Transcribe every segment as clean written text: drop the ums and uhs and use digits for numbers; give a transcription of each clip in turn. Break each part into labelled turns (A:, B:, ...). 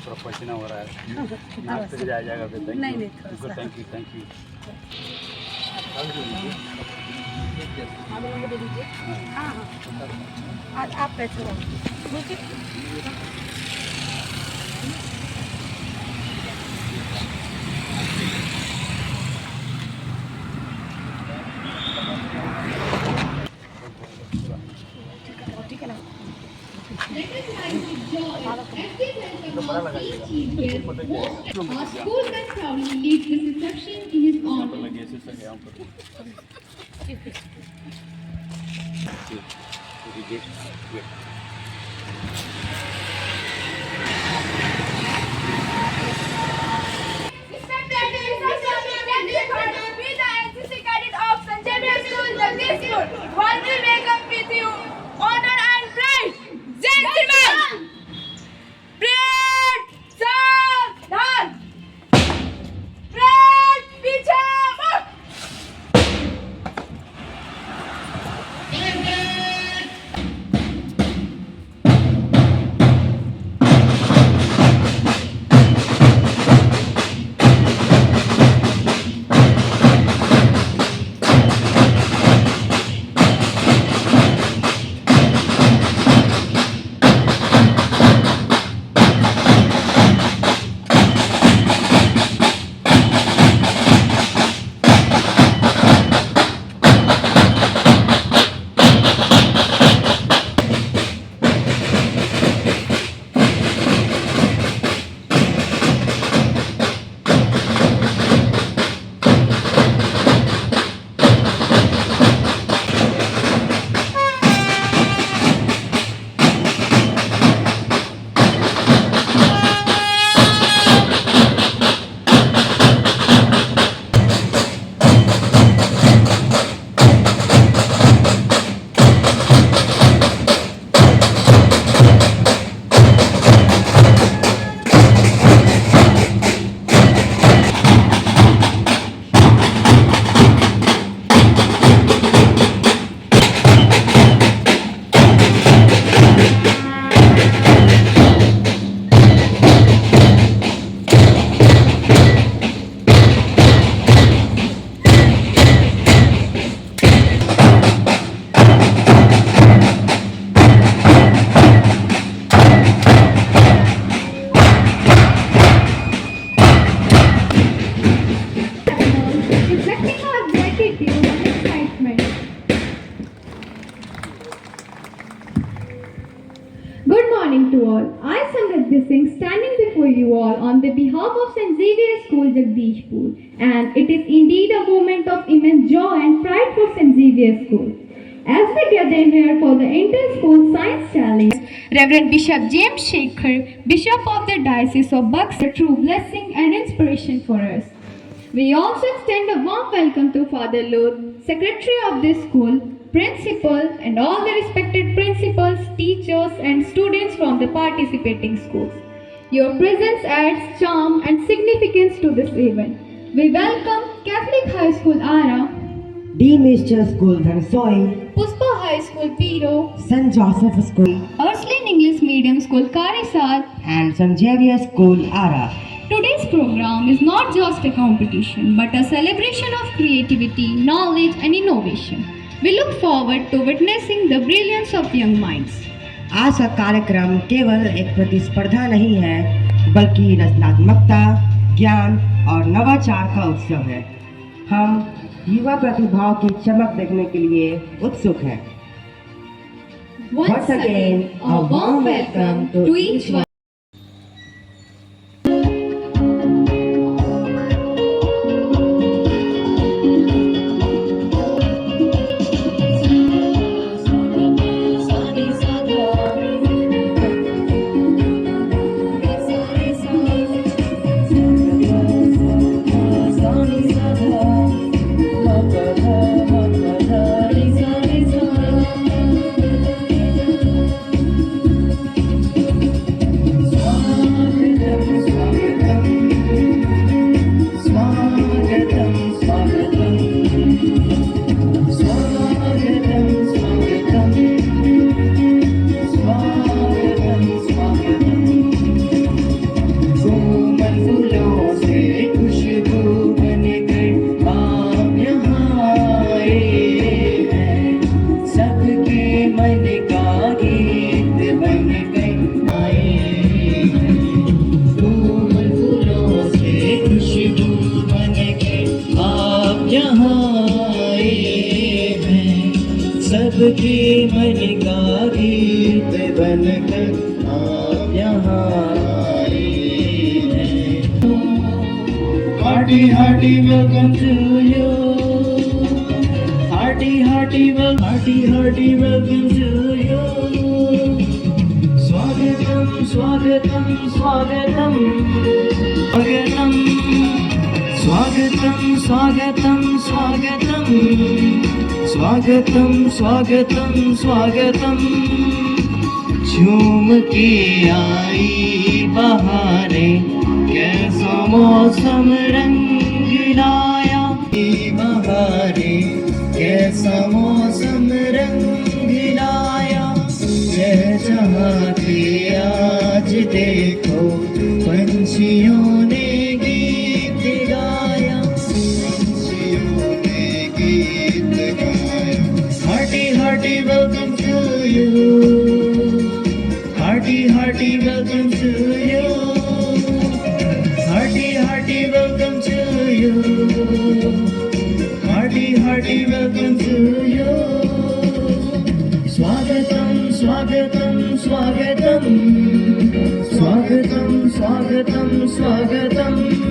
A: थोड़ा पसीना हो रहा है, नाक तक जाएगा फिर।
B: नहीं नहीं थोड़ा सा
A: थैंक यू थैंक यू।
B: आप लोगों को दे दीजिए। हाँ हाँ आज आप पैसे रहो ठीक है ना।
C: Our school bus proudly leads this reception in his honor. Reflecting our gratitude and excitement. Good morning to all. I, Sangat Singh, standing before you all on the behalf of St. Xavier's School, Jagdishpur, and it is indeed a moment of immense joy and pride for St. Xavier's School. As we gather here for the Inter-School Science Challenge, Reverend Bishop James Shekhar, Bishop of the Diocese of Bucks, a true blessing and inspiration for us. We also extend a warm welcome to Father Lord, Secretary of this school, Principal, and all the respected principals, teachers, and students from the participating schools. Your presence adds charm and significance to this event. We welcome Catholic High School Ara,
D: D. Mr. School Dharsoi,
C: Puspa High School Piro,
D: St. Joseph School,
C: Ursuline English Medium School Karisar.
D: and St. Xavier School Ara.
C: Today's program is not just a competition but a celebration of creativity, knowledge, and innovation. We look forward to witnessing the brilliance of young minds.
D: आज का कार्यक्रम केवल एक प्रतिस्पर्धा नहीं है, बल्कि रचनात्मकता, ज्ञान और नवाचार का उत्सव है। हम युवा प्रतिभाओं की चमक देखने के लिए उत्सुक हैं। Once again, a warm welcome to each one.
E: सबके मन का गीत बनकर आप यहाँ आए हैं। Hearty, hearty welcome to you. Hearty, hearty welcome to you. Swagatam, swagatam, swagatam, swagatam, swagatam, swagatam, swagatam, swagatam, swagatam, swagatam. झूम के आई बहारें, कैसा मौसम रंग लाया। बहारें, कैसा मौसम रंग लाया। चहचहाते आज देखो पंछियों ने गीत गाया। पंछियों ने गीत गाया। Hearty, hearty welcome to you. Hearty, hearty welcome to you. Hearty, hearty welcome to you. Hearty, hearty welcome to you. Swagatam, swagatam, swagatam, swagatam, swagatam, swagatam, swagatam,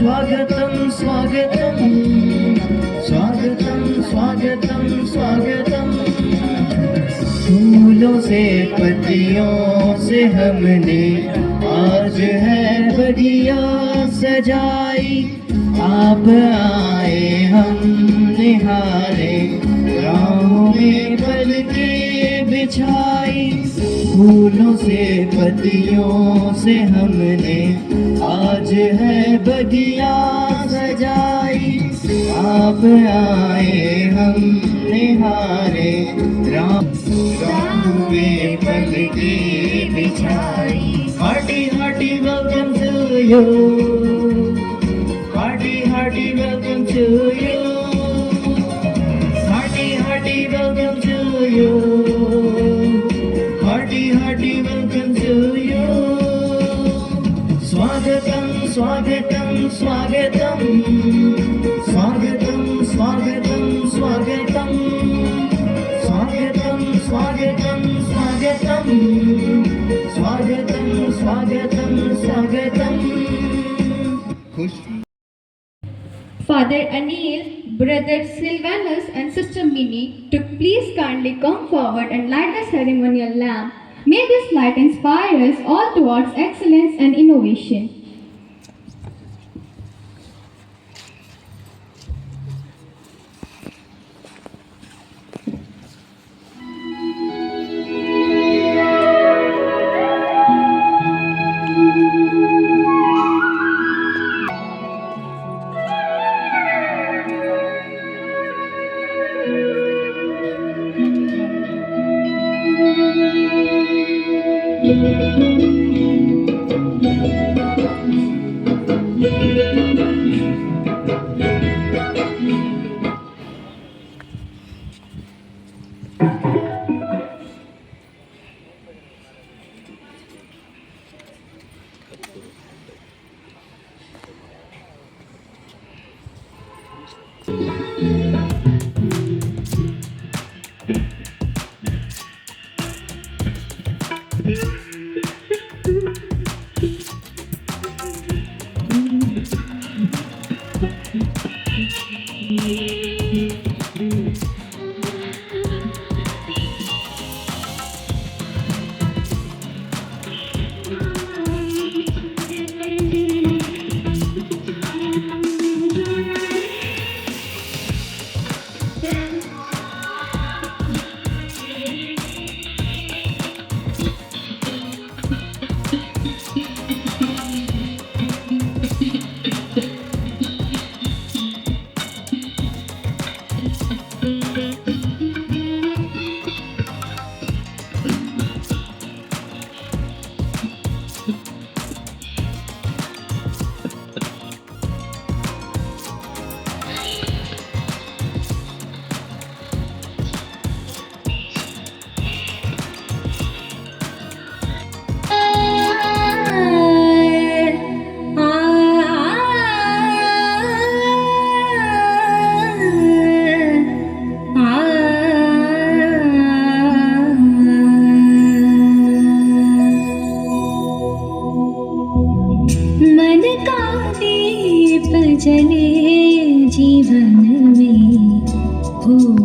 E: swagatam, swagatam, swagatam, swagatam, swagatam. फूलों से पत्तियों से हमने आज है बगिया सजाई। आप आए हम निहारे, राहों में पलकें बिछाई। फूलों से पत्तियों से हमने आज है बगिया सजाई। आप आए हम निहारे, राहों में पलकें बिछाई। Hearty, hearty welcome to you. Hearty, hearty welcome to you. Hearty, hearty welcome to you. Hearty, hearty welcome to you. Swagatam, swagatam, swagatam, swagatam, swagatam, swagatam, swagatam, swagatam, swagatam, swagatam, swagatam, swagatam.
C: Father Anil, Brother Sylvanus and Sister Minnie to please kindly come forward and light the ceremonial lamp. May this light inspire us all towards excellence and innovation.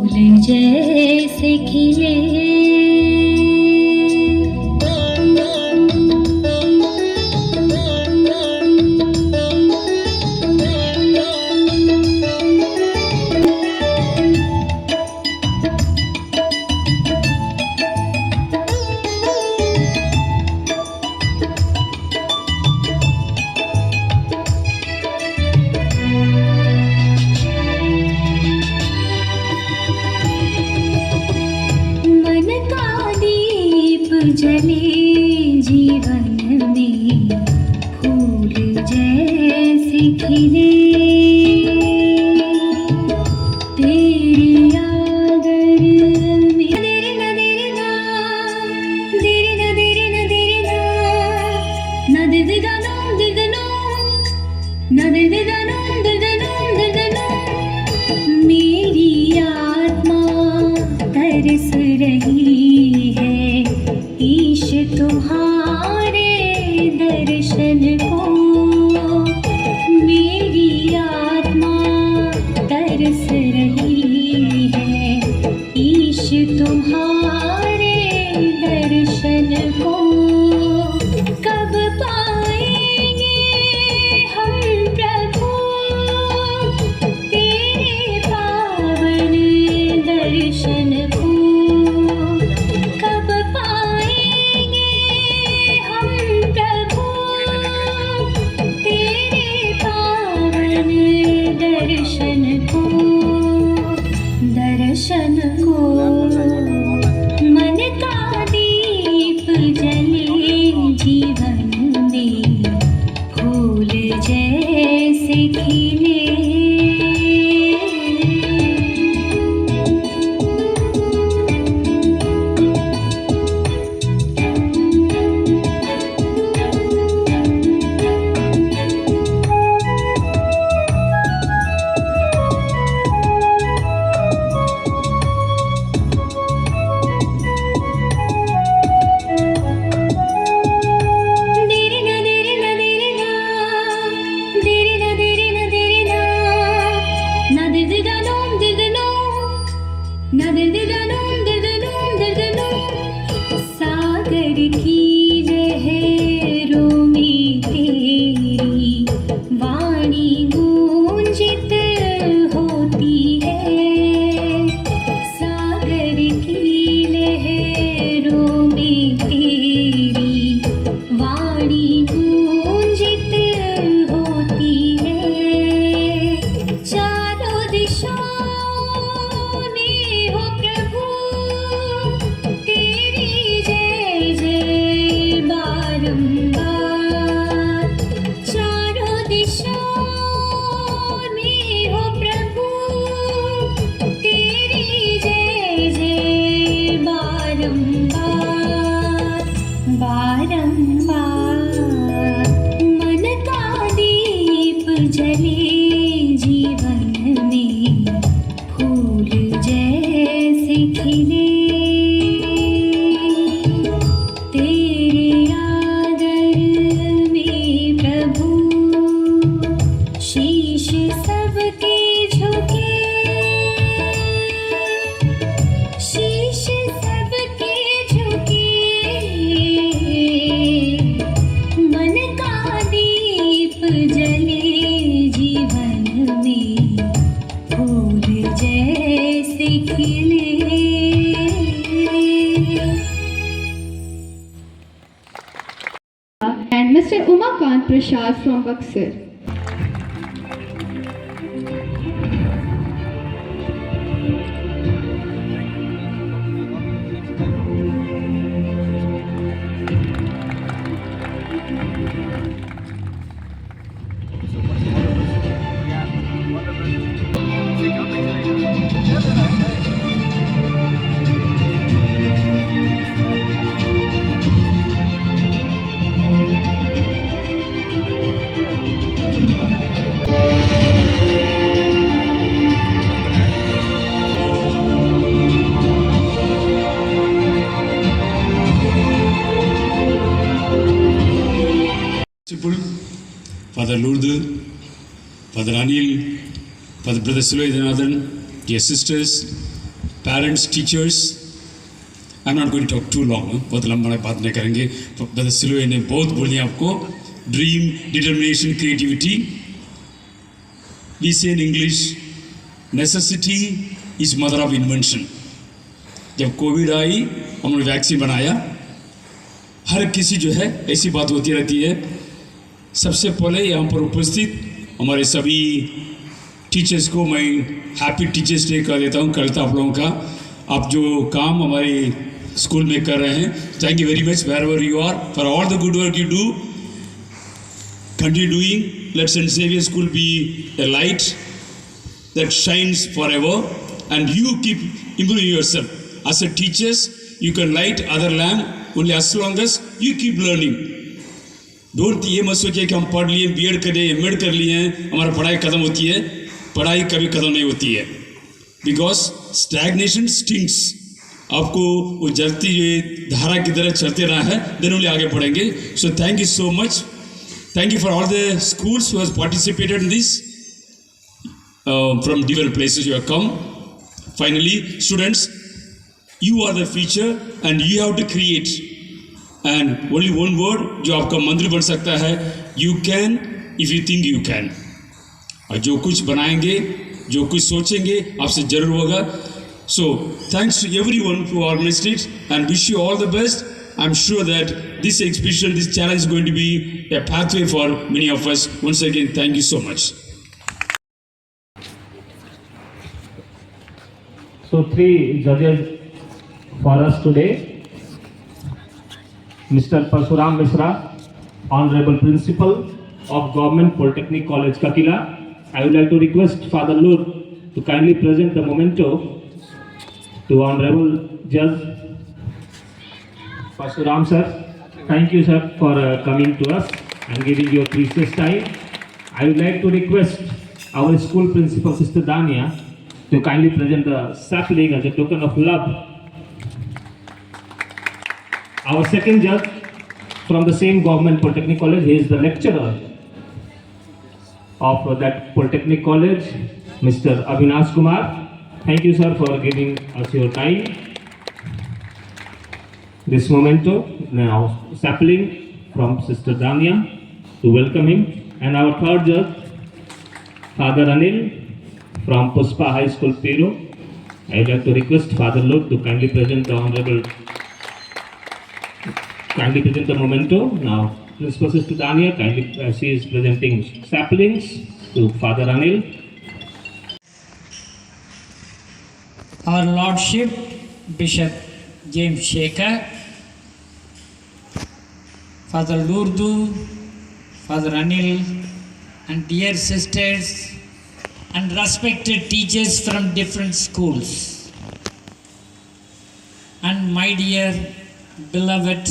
F: फूल जैसे खिले जले जीवन में फूल जैसे खिले तेरी आदर में देरी न देरी ना देरी न देरी न देरी ना न दे दा नो दे दा नो न दे दा नो दे दा नो दे दा नो मेरी आत्मा तरस रही है ईश तुम्हारे दर्शन को मेरी आत्मा तरस रही है ईश तुम्हारे दर्शन को कब पाएंगे हम प्रभु तेरे पावन दर्शन को दर्शन को मन का दीप जले जीवन में फूल जैसे खिले सागर की लहरों में तेरी वाणी गूंजित होती है सागर की लहरों में तेरी वाणी गूंजित होती है चारों दिशाओं मन का दीप जले जीवन में फूल जैसे खिले तेरे आदर में प्रभु शीश सबके झुके शीश सबके झुके जले जीवन में फूल जैसे खिले
C: and Mr. Umakant Prasad from Buxar.
G: Father Lourdes, Father Anil, Father Brother Siloidanathan, dear sisters, parents, teachers. I'm not going to talk too long. बहुत लंबा बात नहीं करेंगे. Brother Siloe ने बहुत बोल दिया आपको. Dream, determination, creativity. We say in English, necessity is mother of invention. जब कोविड आई, हमने वैक्सीन बनाया. हर किसी जो है ऐसी बात होती रहती है. सबसे पहले यहाँ पर उपस्थित हमारे सभी टीचर्स को मैं हैप्पी टीचर्स डे कर देता हूँ. करता आप लोगों का आप जो काम हमारे स्कूल में कर रहे हैं. Thank you very much wherever you are for all the good work you do. Continue doing. Let St. Xavier School be a light that shines forever, and you keep improving yourself. As a teachers, you can light other lamp only as long as you keep learning. Don't ये मत सोचिए कि हम पढ़ लिए, BEd कर लिए, MEd कर लिए हैं, हमारा पढ़ाई खत्म होती है. पढ़ाई कभी खत्म नहीं होती है. Because stagnation stinks. आपको वो जलती हुई धारा की तरह चलते रहा है, then only आगे बढ़ेंगे. So thank you so much. Thank you for all the schools who has participated in this. From different places you have come. Finally, students, you are the future and you have to create. And only one word जो आपका मंत्र बन सकता है, you can if you think you can. और जो कुछ बनाएंगे, जो कुछ सोचेंगे, आपसे जरूर होगा. So thanks to everyone who organized it and wish you all the best. I'm sure that this exhibition, this challenge is going to be a pathway for many of us. Once again, thank you so much.
H: So 3 judges for us today. Mr. Parsuram Misra, Honorable Principal of Government Polytechnic College, Kakila. I would like to request Father Lur to kindly present the memento to Honorable Judge Parsuram sir. Thank you sir for coming to us and giving your precious time. I would like to request our school principal Sister Dania to kindly present the sapling as a token of love. Our second judge from the same Government Polytechnic College, he is the lecturer of that Polytechnic College, Mr. Avinash Kumar. Thank you sir for giving us your time. This memento, now sapling from Sister Dania to welcome him. And our third judge, Father Anil from Puspa High School, Peru. I would like to request Father Lord to kindly present the memento. Now, Principal Sister Dania, kindly she is presenting saplings to Father Anil.
I: Our Lordship, Bishop James Shaker, Father Lourdu, Father Anil, and dear sisters and respected teachers from different schools, and my dear beloved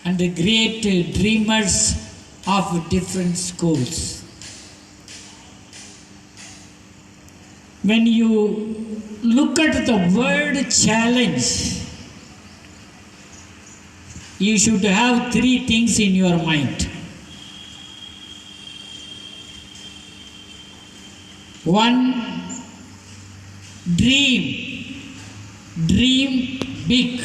I: and the great dreamers of different schools. When you look at the word challenge, you should have 3 things in your mind. 1, dream big.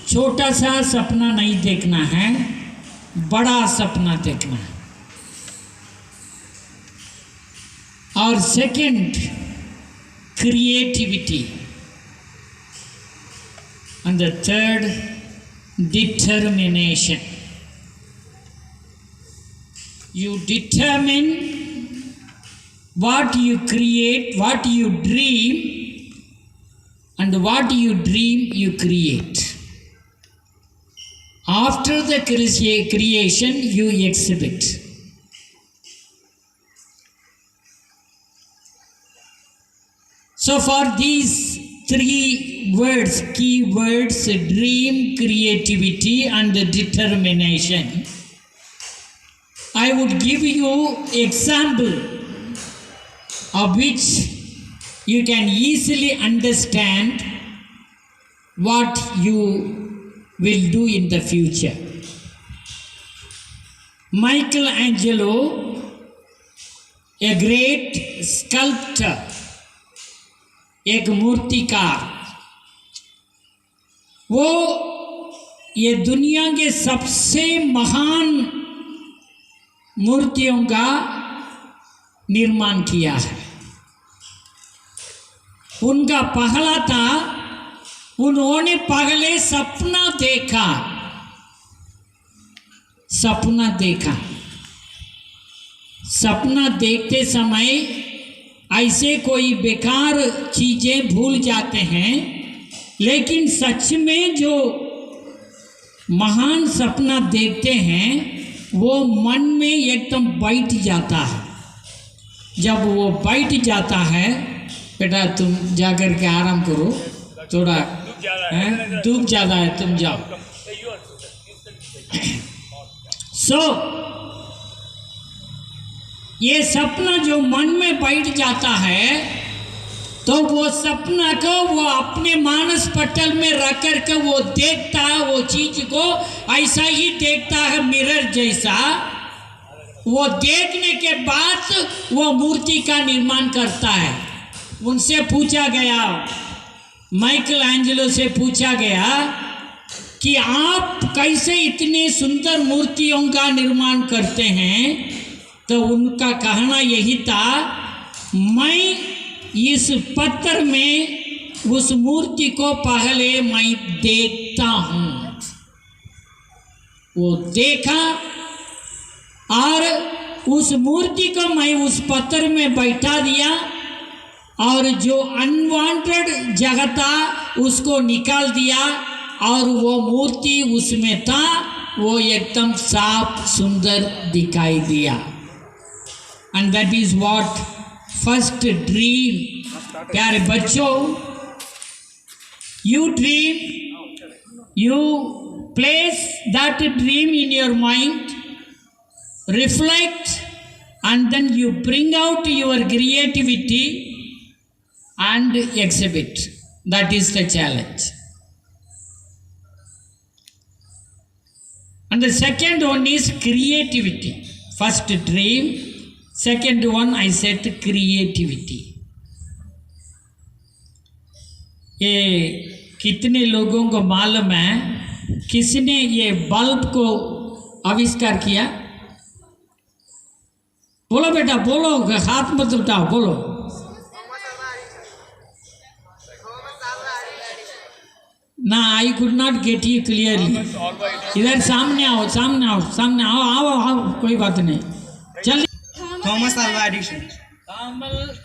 I: छोटा सा सपना नहीं देखना है, बड़ा सपना देखना है. और second, creativity. And the third, determination. You determine what you create, what you dream, and what you dream you create. After the creation, you exhibit. So for these 3 words, key words, dream, creativity, and determination, I would give you example of which you can easily understand what you will do in the future. Michelangelo, a great sculptor, एक मूर्तिकार, वो ये दुनिया के सबसे महान मूर्तियों का निर्माण किया है। उनका पहला था, उन्होंने पहले सपना देखा, सपना देखते समय ऐसे कोई बेकार चीजें भूल जाते हैं, लेकिन सच में जो महान सपना देखते हैं वो मन में एकदम बैठ जाता है। जब वो बैठ जाता है, बेटा तुम जाकर के आराम करो, थोड़ा धूप ज़्यादा है, तुम जाओ। ये सपना जो मन में बैठ जाता है, तो वो सपना को वो अपने मानस पटल में रख कर के वो देखता है, वो चीज को ऐसा ही देखता है मिरर जैसा। वो देखने के बाद वो मूर्ति का निर्माण करता है। उनसे पूछा गया, माइकल एंजेलो से पूछा गया कि आप कैसे इतने सुंदर मूर्तियों का निर्माण करते हैं, तो उनका कहना यही था, मैं इस पत्थर में उस मूर्ति को पहले मैं देखता हूँ। वो देखा और उस मूर्ति को मैं उस पत्थर में बैठा दिया, और जो अनवांटेड जगह था उसको निकाल दिया, और वो मूर्ति उसमें था, वो एकदम साफ सुंदर दिखाई दिया। And that is what first dream. प्यारे बच्चों, you dream, you place that dream in your mind, reflect, and then you bring out your creativity and exhibit. That is the challenge. And the second one is creativity. First dream, second one I said creativity. ये कितने लोगों को मालूम है किसने ये bulb को आविष्कार किया? बोलो बेटा, बोलो, हाथ मत उठाओ, बोलो। ना, I could not get you clearly. इधर सामने आओ, सामने आओ, सामने आओ, आओ आओ, कोई बात नहीं, चल।
D: Thomas Alva Edison.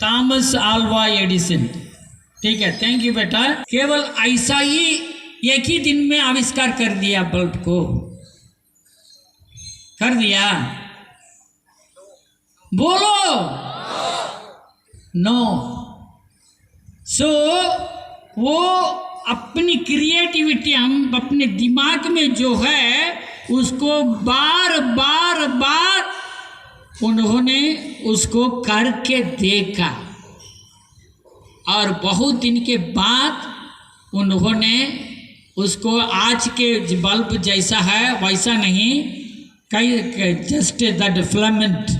I: Thomas Alva Edison, ठीक है, थैंक यू बेटा। केवल ऐसा ही एक ही दिन में आविष्कार कर दिया, बल्ब को कर दिया। बोलो, नो। सो वो अपनी क्रिएटिविटी, हम अपने दिमाग में जो है उसको बार बार बार उन्होंने उसको करके देखा, और बहुत दिन के बाद उन्होंने उसको आज के बल्ब जैसा है वैसा नहीं, कई जस्ट दैट फिलामेंट,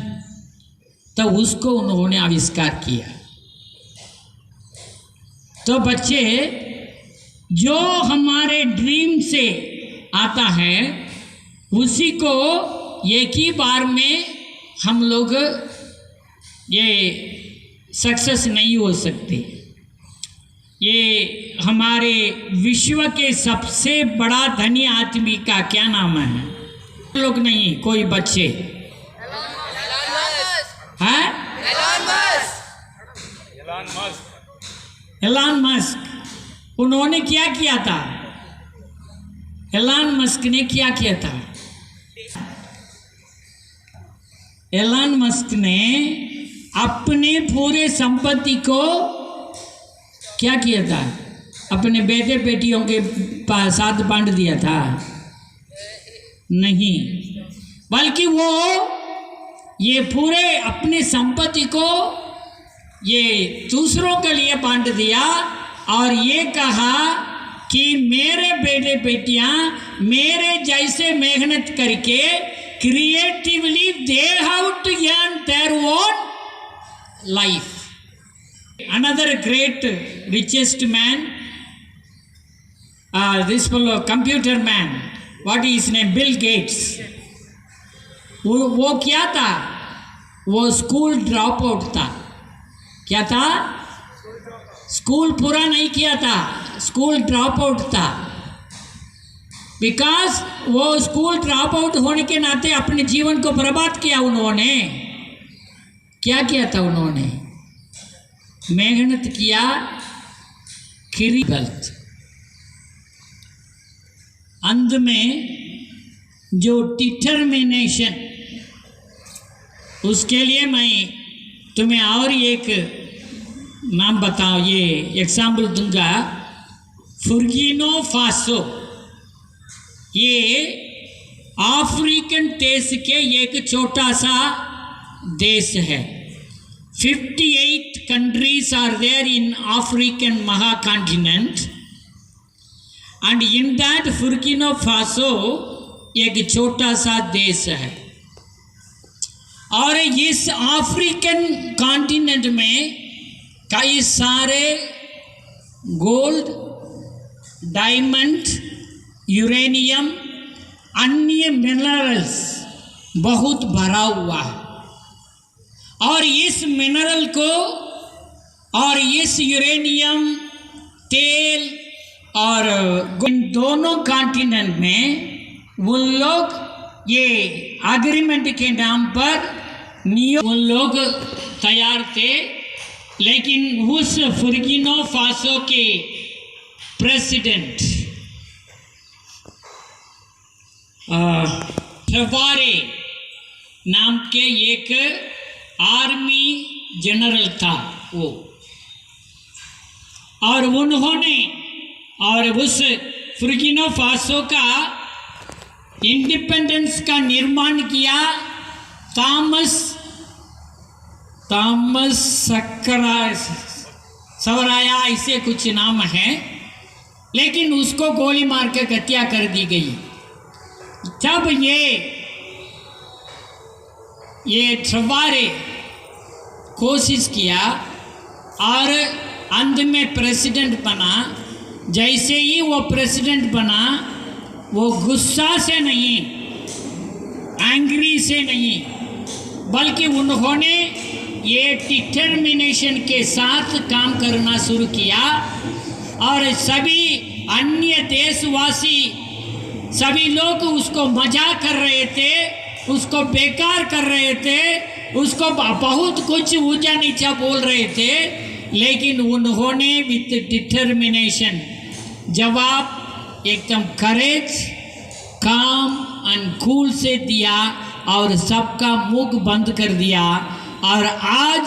I: तो उसको उन्होंने आविष्कार किया। तो बच्चे, जो हमारे ड्रीम से आता है उसी को एक ही बार में हम लोग ये सक्सेस नहीं हो सकते। ये हमारे विश्व के सबसे बड़ा धनी आदमी का क्या नाम है? लोग नहीं, कोई बच्चे हैं? Elon Musk. उन्होंने क्या किया था? एलन मस्क ने क्या किया था? एलन मस्क ने अपने पूरे संपत्ति को क्या किया था? अपने बेटे बेटियों के साथ बांट दिया था? नहीं, बल्कि वो ये पूरे अपनी संपत्ति को ये दूसरों के लिए बांट दिया, और ये कहा कि मेरे बेटे बेटियां मेरे जैसे मेहनत करके creatively they have to earn their own life. Another great richest man, this fellow computer man, what is his name? Bill Gates. वो क्या था? वो स्कूल ड्रॉप आउट था. क्या था? स्कूल पूरा नहीं किया था, स्कूल ड्रॉप आउट था. बिकॉज वो स्कूल ड्रॉप आउट होने के नाते अपने जीवन को बर्बाद किया उन्होंने. क्या किया था उन्होंने? मेहनत किया, गलत. अंत में जो डिटर्मिनेशन, उसके लिए मैं तुम्हें और एक नाम बताओ, ये एग्जाम्पल दूंगा. बुर्किना फासो, ये अफ्रीकन देश के एक छोटा सा देश है. 58 countries are there in African Mahacontinent, and in that Burkina Faso एक छोटा सा देश है. और इस अफ्रीकन कॉन्टिनेंट में कई सारे गोल्ड, डायमंड, यूरेनियम, अन्य मिनरल्स बहुत भरा हुआ है. और इस मिनरल को और इस यूरेनियम, तेल और इन दोनों कॉन्टिनेंट में उन लोग ये एग्रीमेंट के नाम पर उन लोग तैयार थे. लेकिन उस बुर्किना फासो के प्रेसिडेंट ट्रेवोरे नाम के एक आर्मी जनरल था वो, और उन्होंने और उस बुर्किना फासो का इंडिपेंडेंस का निर्माण किया. तामस सवराया ऐसे कुछ नाम है, लेकिन उसको गोली मार के हत्या कर दी गई. जब ये ट्रेवोरे कोशिश किया और अंत में प्रेसिडेंट बना. जैसे ही वो प्रेसिडेंट बना, वो गुस्सा से नहीं, एंग्री से नहीं, बल्कि उन्होंने ये डिटर्मिनेशन के साथ काम करना शुरू किया. और सभी अन्य देशवासी, सभी लोग उसको मजाक कर रहे थे, उसको बेकार कर रहे थे, उसको बहुत कुछ ऊंचा नीचा बोल रहे थे. लेकिन उन्होंने विथ डिटर्मिनेशन जवाब एकदम करेज, काम एंड कूल से दिया और सबका मुख बंद कर दिया. और आज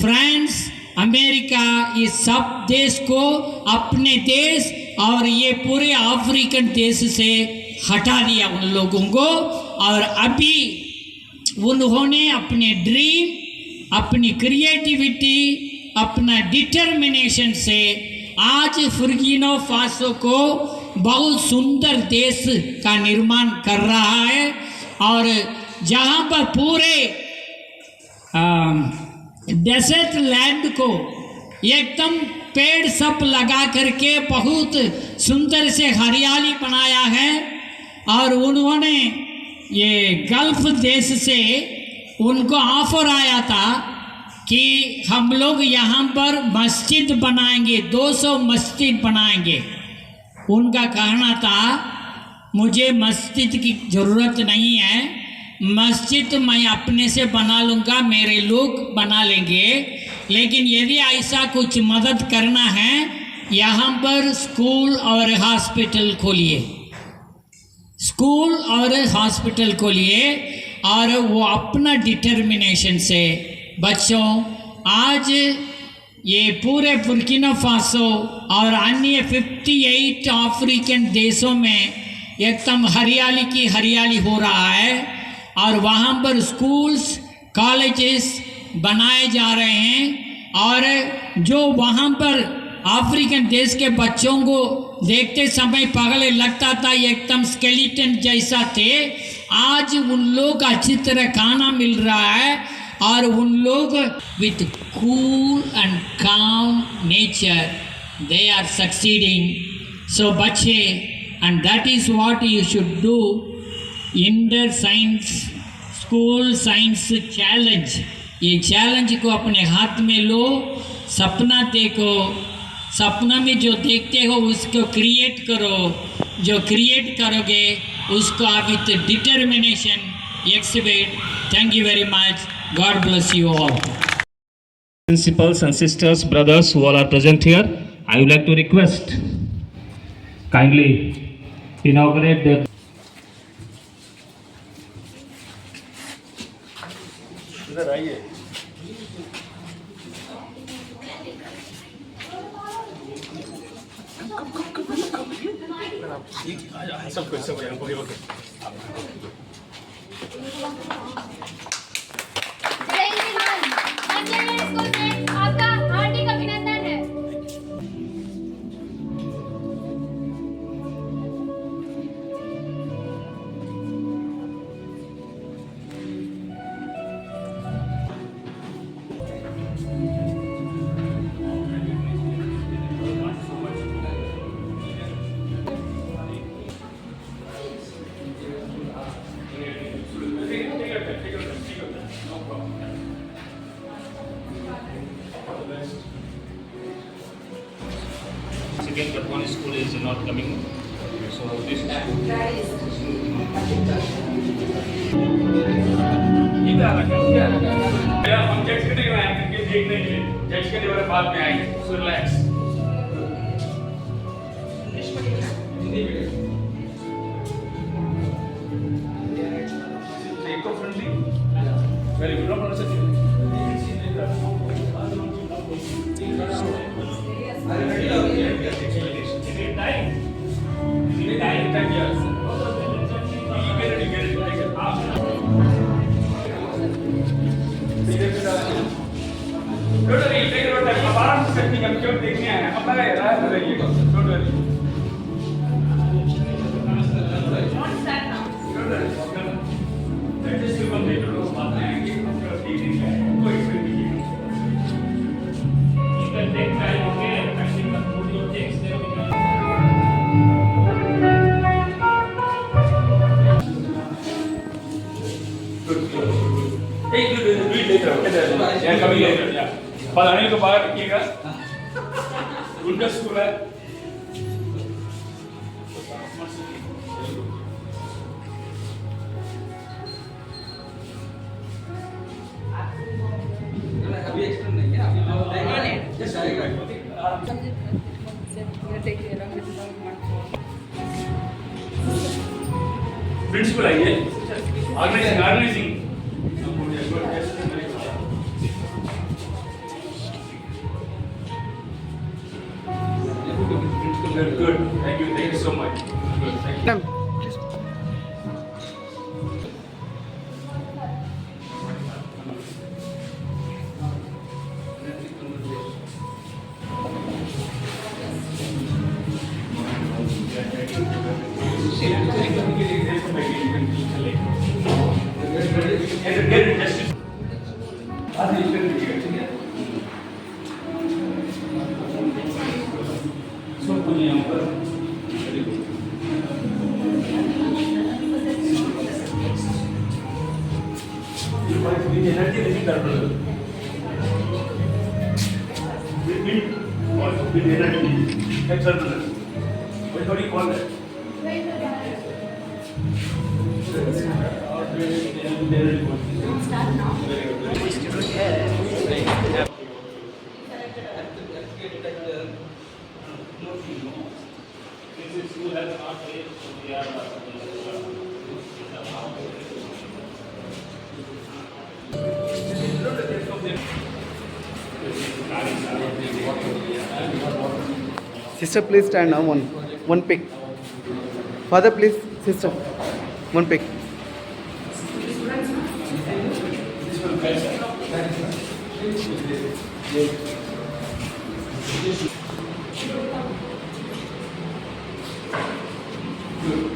I: फ्रांस, अमेरिका, ये सब देश को अपने देश और ये पूरे अफ्रीकन देश से हटा दिया उन लोगों को. और अभी उन्होंने अपने ड्रीम, अपनी क्रिएटिविटी, अपना डिटर्मिनेशन से आज बुर्किना फासो को बहुत सुंदर देश का निर्माण कर रहा है. और जहाँ पर पूरे डेजर्ट लैंड को एकदम पेड़ सब लगा करके बहुत सुंदर से हरियाली बनाया है. और उन्होंने ये गल्फ देश से उनको ऑफर आया था कि हम लोग यहाँ पर मस्जिद बनाएंगे, 200 मस्जिद बनाएंगे. उनका कहना था मुझे मस्जिद की ज़रूरत नहीं है, मस्जिद मैं अपने से बना लूँगा, मेरे लोग बना लेंगे. लेकिन यदि ऐसा कुछ मदद करना है, यहाँ पर स्कूल और हॉस्पिटल खोलिए, स्कूल और हॉस्पिटल खोलिए. और वो अपना डिटर्मिनेशन से बच्चों आज ये पूरे बुर्किना फासो और अन्य 58 अफ्रीकन देशों में एकदम हरियाली की हरियाली हो रहा है. और वहाँ पर स्कूल्स, कॉलेजेस बनाए जा रहे हैं. और जो वहाँ पर अफ्रीकन देश के बच्चों को देखते समय पागल लगता था, एकदम स्केलेटन जैसा थे, आज उन लोग अच्छी तरह खाना मिल रहा है, और उन लोग विथ कूल एंड काम नेचर दे आर सक्सीडिंग। सो बच्चे, and that is what you should do. Inter science school science challenge, ये चैलेंज को अपने हाथ में लो। सपना देखो, सपना में जो देखते हो उसको क्रिएट करो। जो क्रिएट करोगे उसको आप with determination exhibit. Thank you very much. God bless you all.
H: Principals and sisters, brothers who all are present here, I would like to request kindly inaugurate the
A: इधर आइए। सबको ओके।
C: आपका हार्दिक अभिनंदन है।
H: Again, but one school is not coming. So this is
G: हम जज करने के आए क्रिकेट देखने के लिए, जज करने वाले बाद में आएंगे। So relax. Eco friendly, very good. No problem. देखने आए हैं अपना अनिल को बाहर रखिएगा। उनका स्कूल है। अभी एक्सटर्न नहीं है। प्रिंसिपल आइए। Organising good. Thank you so much. Good. Thank you. Energy नहीं कर रहे विद एनर्जी एक्सरसाइज वो थोड़ी कॉल है
J: Sister, please stand now. One pick. Father, please. Sister, one pick.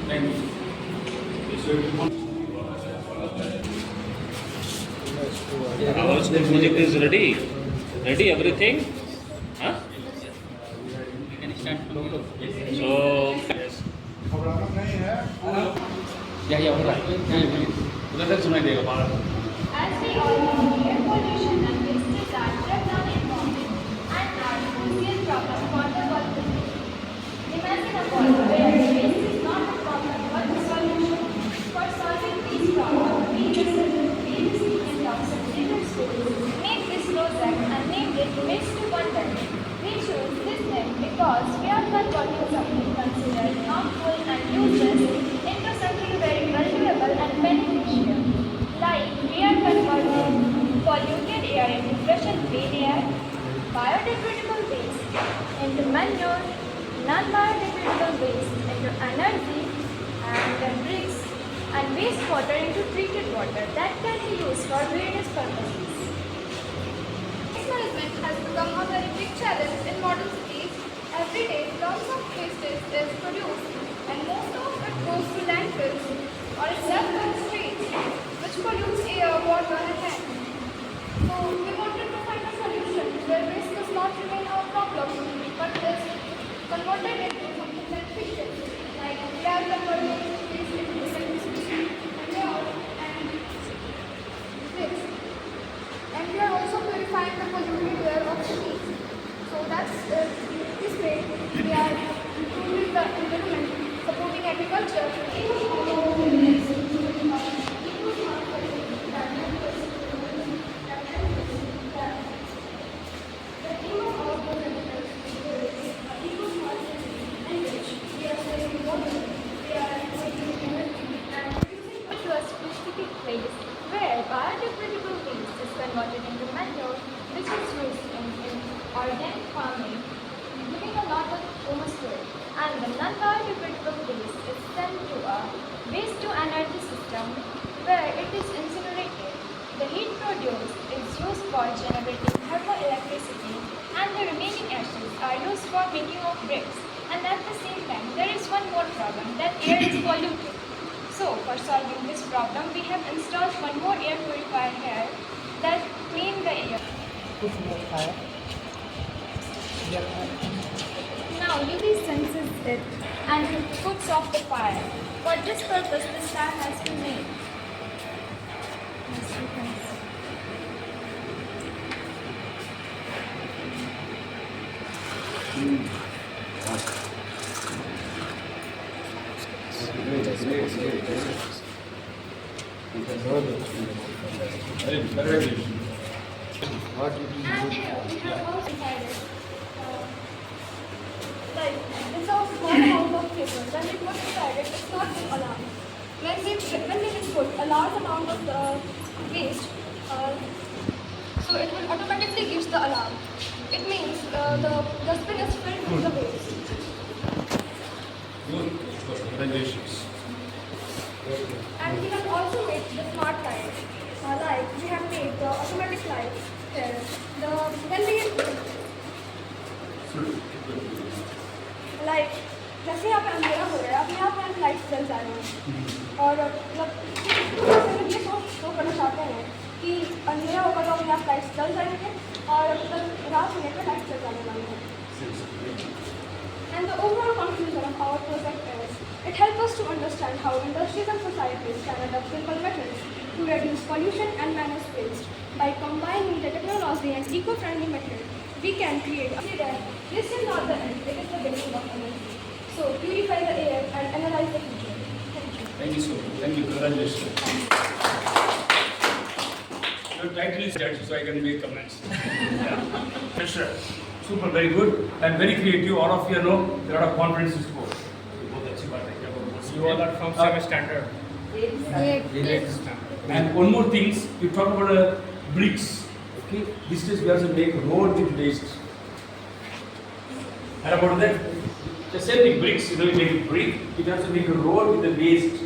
G: Thank you.
H: Our school project is ready. Ready everything? Huh? So
A: उधर तक सुनाई देगा बाहर
C: As we all know, air pollution and wastage are drag-down environment and are a crucial problem for the world. Imagine a world where waste is not a problem but a solution. For solving these problems, we the students of secondary schools made this project and named it Waste to Wonder. We chose this name because we are converting something considered harmful and useless into something very valuable and beneficial. Like we are converting polluted air into fresh and clean air, biodegradable waste into manure, non-biodegradable waste into energy, and bricks and wastewater into treated water that can be used for various purposes.
B: Waste management has become a very big challenge in modern cities. Every day, lots of wastage is produced, and most of it goes to landfills or is left on the streets, which pollutes air, water, and land. So, we wanted to find a solution where waste does not remain our problem, but is converted into something beneficial, like we are converting waste into electricity, manure, and bricks. And we are also purifying the polluted air of cities. So that's this way we are improving the environment, supporting agriculture.
C: Specific place where biodegradable waste is converted into manure, which is used in organic farming, giving a lot of humus to it. And the non-biodegradable waste is sent to a waste-to-energy system where it is incinerated. The heat produced is used for generating thermoelectricity, and the remaining ashes are used for making of bricks. And at the same time, there is one more problem, that air is polluted. So, for solving this problem, we have installed one more air purifier here that clean the air. Now, UV senses it and puts off the fire. For this purpose, this tire has been made. As you can see. And here we have also decided, like this is a small amount of paper. When it was decided, it's not an alarm. When we put a large amount of the waste, so it will automatically give the alarm. It means the dustbin is filled with the waste.
A: Congratulations.
B: And we have also made the smart lights. Like we have made the automatic lights here. Like जैसे यहाँ पे अंधेरा हो रहा है, अब यहाँ पे हम लाइट्स जल जा रहे हैं और मतलब ये सोच करना चाहते हैं कि अंधेरा होगा तो हम यहाँ लाइट्स जल जाएंगे और मतलब रात होने पर लाइट्स जल जाने वाली है. And the overall conclusion of our project is, it helps us to understand how industries and societies can adopt simple methods to reduce pollution and manage waste. By combining the technology and eco-friendly methods, we can create a this is not the end, it is the beginning of energy. So purify the air and analyze the future. Thank you.
A: Thank you so much. Thank you. Congratulations. Your title is judge, so I can make comments. Yeah. Sure. Super, very good and very creative. All of you know there are a lot of confidence in sport. You all are from same standard. Yes. And one more thing, you talk about bricks. Okay, these days we also make road with waste. And about that, the same thing, bricks. You know, you make a brick. You can also make a road with the waste.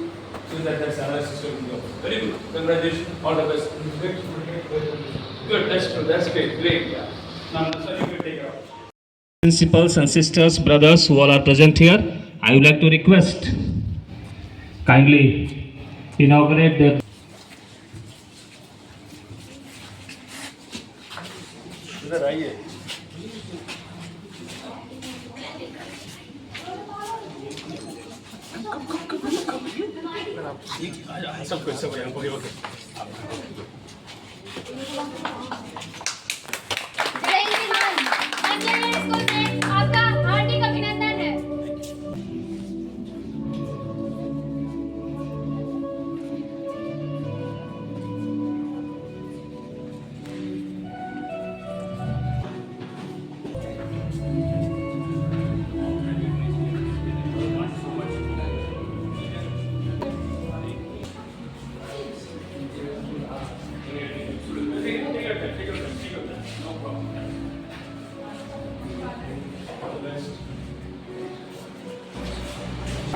A: So that's another system. Very good. Congratulations. All the best. Good. That's true. That's great. Great. Yeah. Now, sir, you can take it out.
H: principals and sisters, brothers who all are present here, I would like to request kindly inaugurate the
A: सब okay okay.
B: जय Hind. School में आपका हार्दिक अभिनंदन है।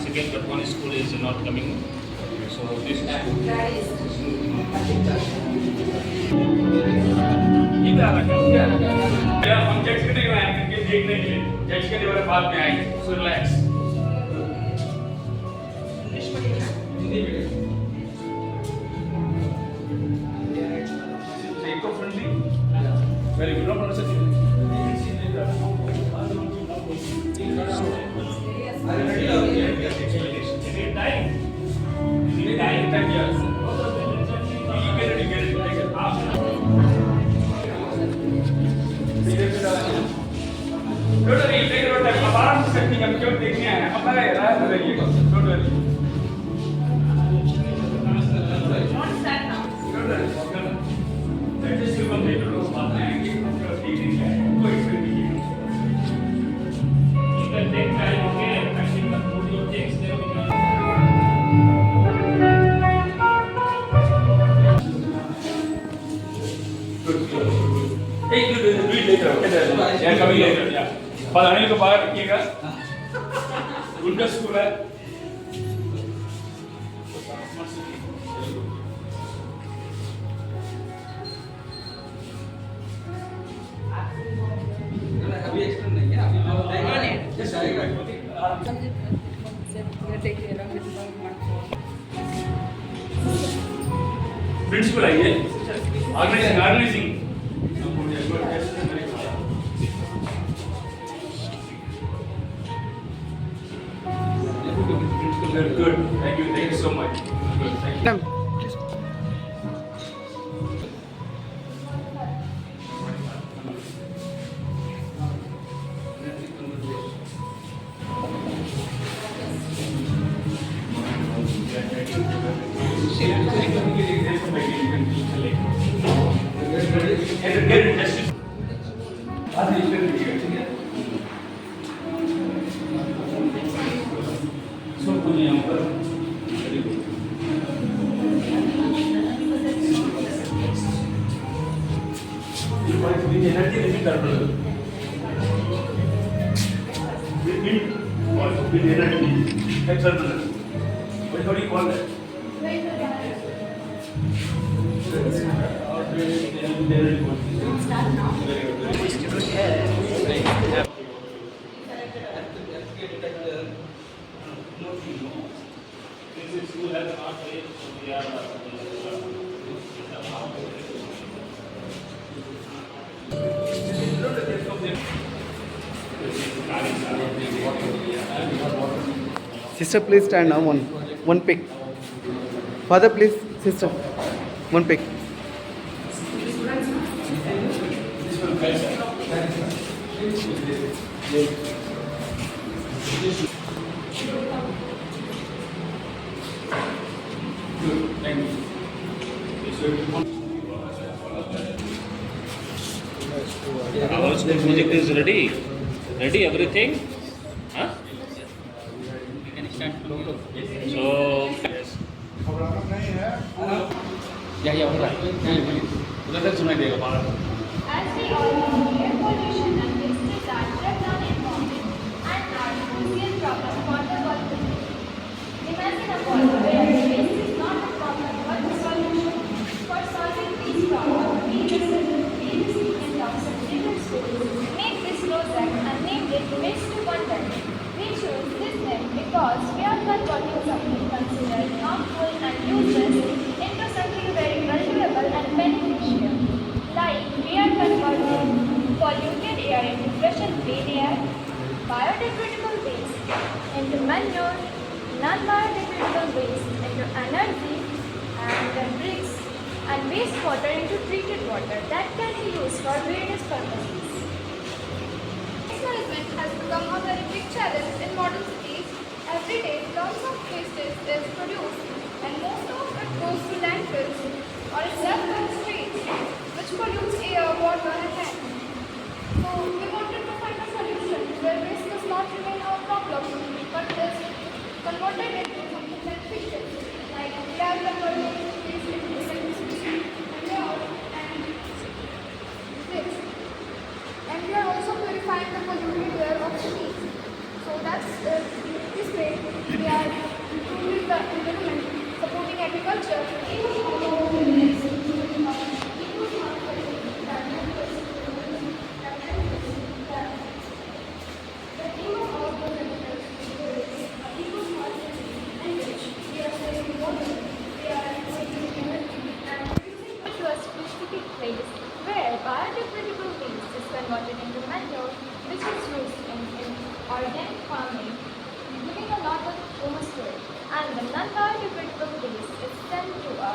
H: Second, but one school is not coming. So this is
A: हम जज करने आए क्रिकेट देखने के लिए, जज करने वाले बाद में आएंगे, so relax. Eco friendly, very good, no problem. देखने आए हैं, अपना राय बताइए, डोंट वरी। अनिल को बाहर रखिएगा, उनका स्कूल है। अभी एक्सप्लेन नहीं है, प्रिंसिपल आइए, organising good. Thank you so much. Good. Thank you. What do you call that?
J: Sister, please stand now. One pick. Father, please. Sister, one pick.
H: our school project is ready. Ready everything? Huh? So
B: As we all know, air pollution and wastes are prevalent in Bombay and are a serious problem for the world. Imagine a world where waste is not a problem but a solution. For solving these problems, we in terms of different schools make this project and named it Waste to Wonder. We chose this name because we are converting something considered harmful and useless into something very valuable and beneficial. Like we are converting polluted air into fresh and clean air, biodegradable waste into manure, non-biodegradable waste into energy and then bricks and wastewater into treated water that can be used for various purposes. Waste management has become a very big challenge in modern cities. Every day, lots of wastage is produced and most of it goes to landfills or is left on the streets, which pollutes air, water and land. So we wanted to find a solution where waste does not remain our problem but is converted into something beneficial like gas conversion, waste into electricity, manure and this. And we are also purifying the polluted air of cities. So that's this way we are improving the environment, supporting agriculture, where biodegradable waste is converted into manure, which is used in organic farming, giving a lot of humus to it. And the non-biodegradable waste is sent to a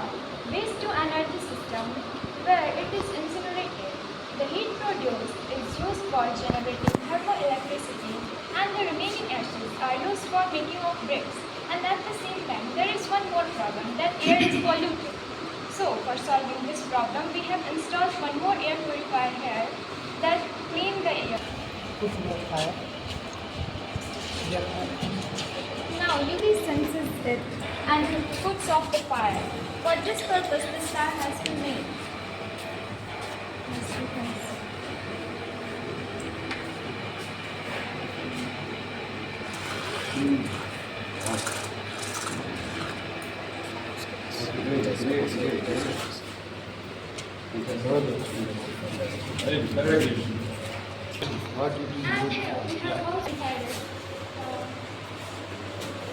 B: waste-to-energy system, where it is incinerated. The heat produced is used for generating thermoelectricity, and the remaining ashes are used for making of bricks. And at the same time, there is one more problem, that air is polluted. So, for solving this problem, we have installed one more air purifier here that cleans the air. Now, UV senses it and it puts off the fire. For this purpose, this tire has been made. As you can see. We have also decided,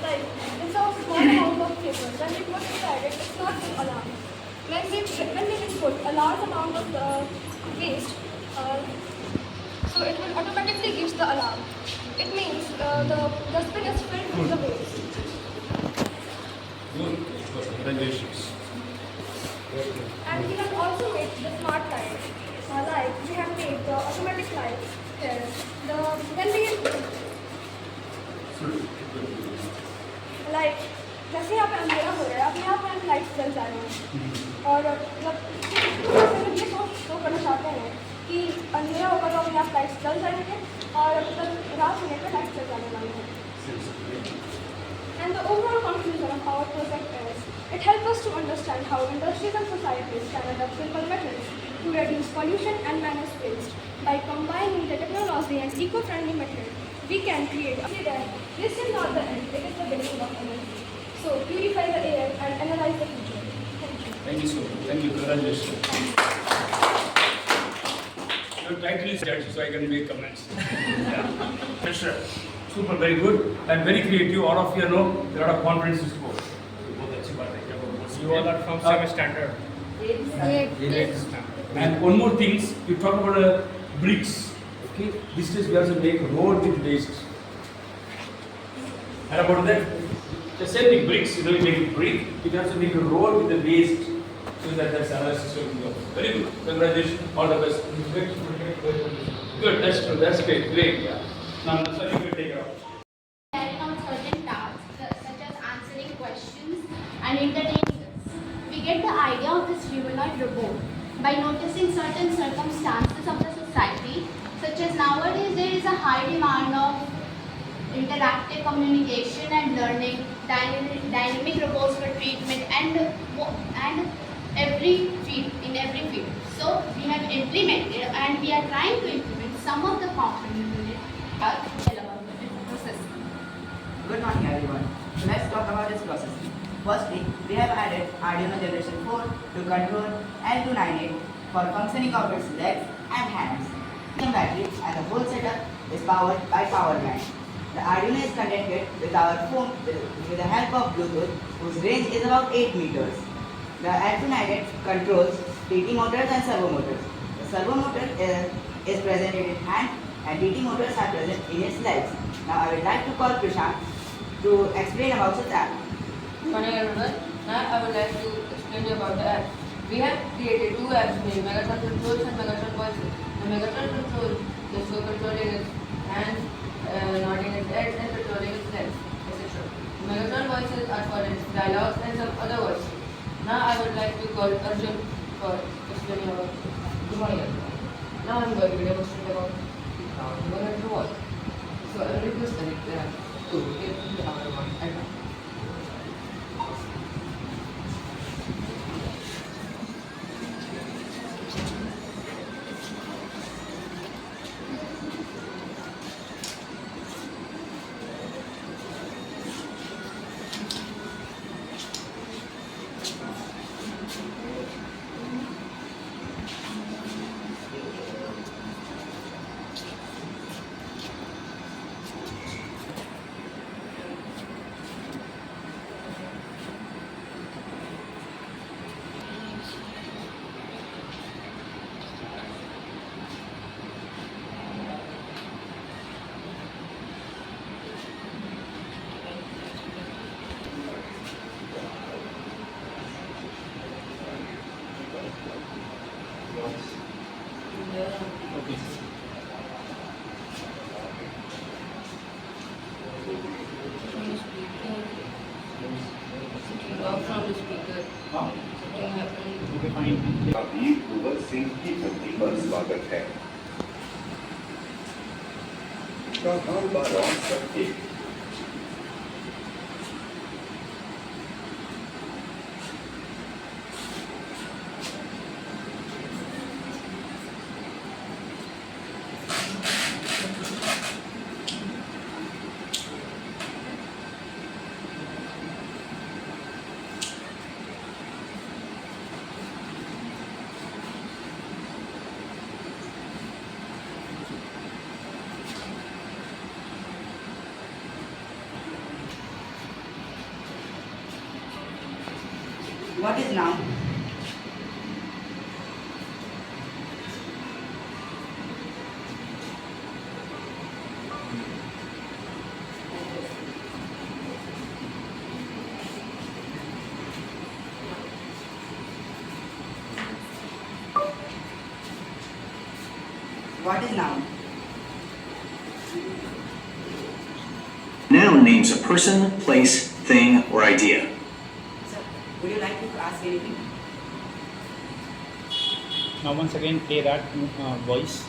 B: like, it's a small amount of paper. When we put inside it, it's not an alarm. When we put a large amount of waste, so it will automatically give the alarm. It means the dustbin is filled with the waste.
A: Congratulations.
B: And we have also made the smart light. Like we have made the automatic light here. When we like जैसे यहाँ पे अंधेरा हो रहा है, अब यहाँ पे हम लाइट जल जा रहे हैं और मतलब ये तो करना चाहते हैं कि अंधेरा होगा तो अपने आप लाइट जल जाएंगे और मतलब रात होने पर लाइट जल जाने वाली है. And the overall conclusion of our project is, it helps us to understand how industries and societies can adopt simple methods to reduce pollution and manage waste. By combining the technology and eco-friendly methods, we can create a this is not the end, it is the beginning of energy. So purify the air and analyze the future. Thank you.
A: Thank you so much. Thank you. Congratulations. Your title is judge, so I can make comments. Yeah. Sure. Super, very good and very creative. All of you know there are a lot of conferences to go. You all are from same standard.
B: Yes.
A: And one more thing, you talk about bricks. Okay, these days we also make road with waste. And about that, the same thing, bricks. You know, you make brick. You can also make a road with the waste, so that that's another system. Very good. Congratulations. All the best. Good. That's true. That's great. Great. Yeah. Now, sir, you can take it out.
K: Carry out certain tasks such as answering questions and entertaining us. We get the idea of this humanoid robot by noticing certain circumstances of the society, such as nowadays there is a high demand of interactive communication and learning, dynamic robots for treatment and every field, in every field. So we have implemented and we are trying to implement some of the components in it.
D: Good morning everyone. So let's talk about this process. Firstly, we have added Arduino Generation 4 to control L298 for functioning of its legs and hands. The battery and the whole setup is powered by power bank. The Arduino is connected with our phone with the help of Bluetooth, whose range is about 8 meters. The L298 controls TT motors and servo motors. The servo motor is present in its hand and TT motors are present in its legs. Now I would like to call Prashant to explain about this app.
L: Morning everyone. Now I would like to explain you about the app. We have created two apps named Megatron Controls and Megatron Voices. The Megatron Control is for controlling its hands, nodding its head and controlling its legs, etc. Megatron Voices are for its dialogues and some other voices. Now I would like to call Arjun for explaining about good morning everyone. Now I am going to demonstrate about Megatron Voice. So I will request the app to get the other one at now.
M: वीर कुंवर सिंह की धरती पर स्वागत है। हर बार और सबके
D: What is now? What is now?
N: Noun names a person, place, thing, or idea.
D: Would you like to ask anything?
A: Now once again play that voice.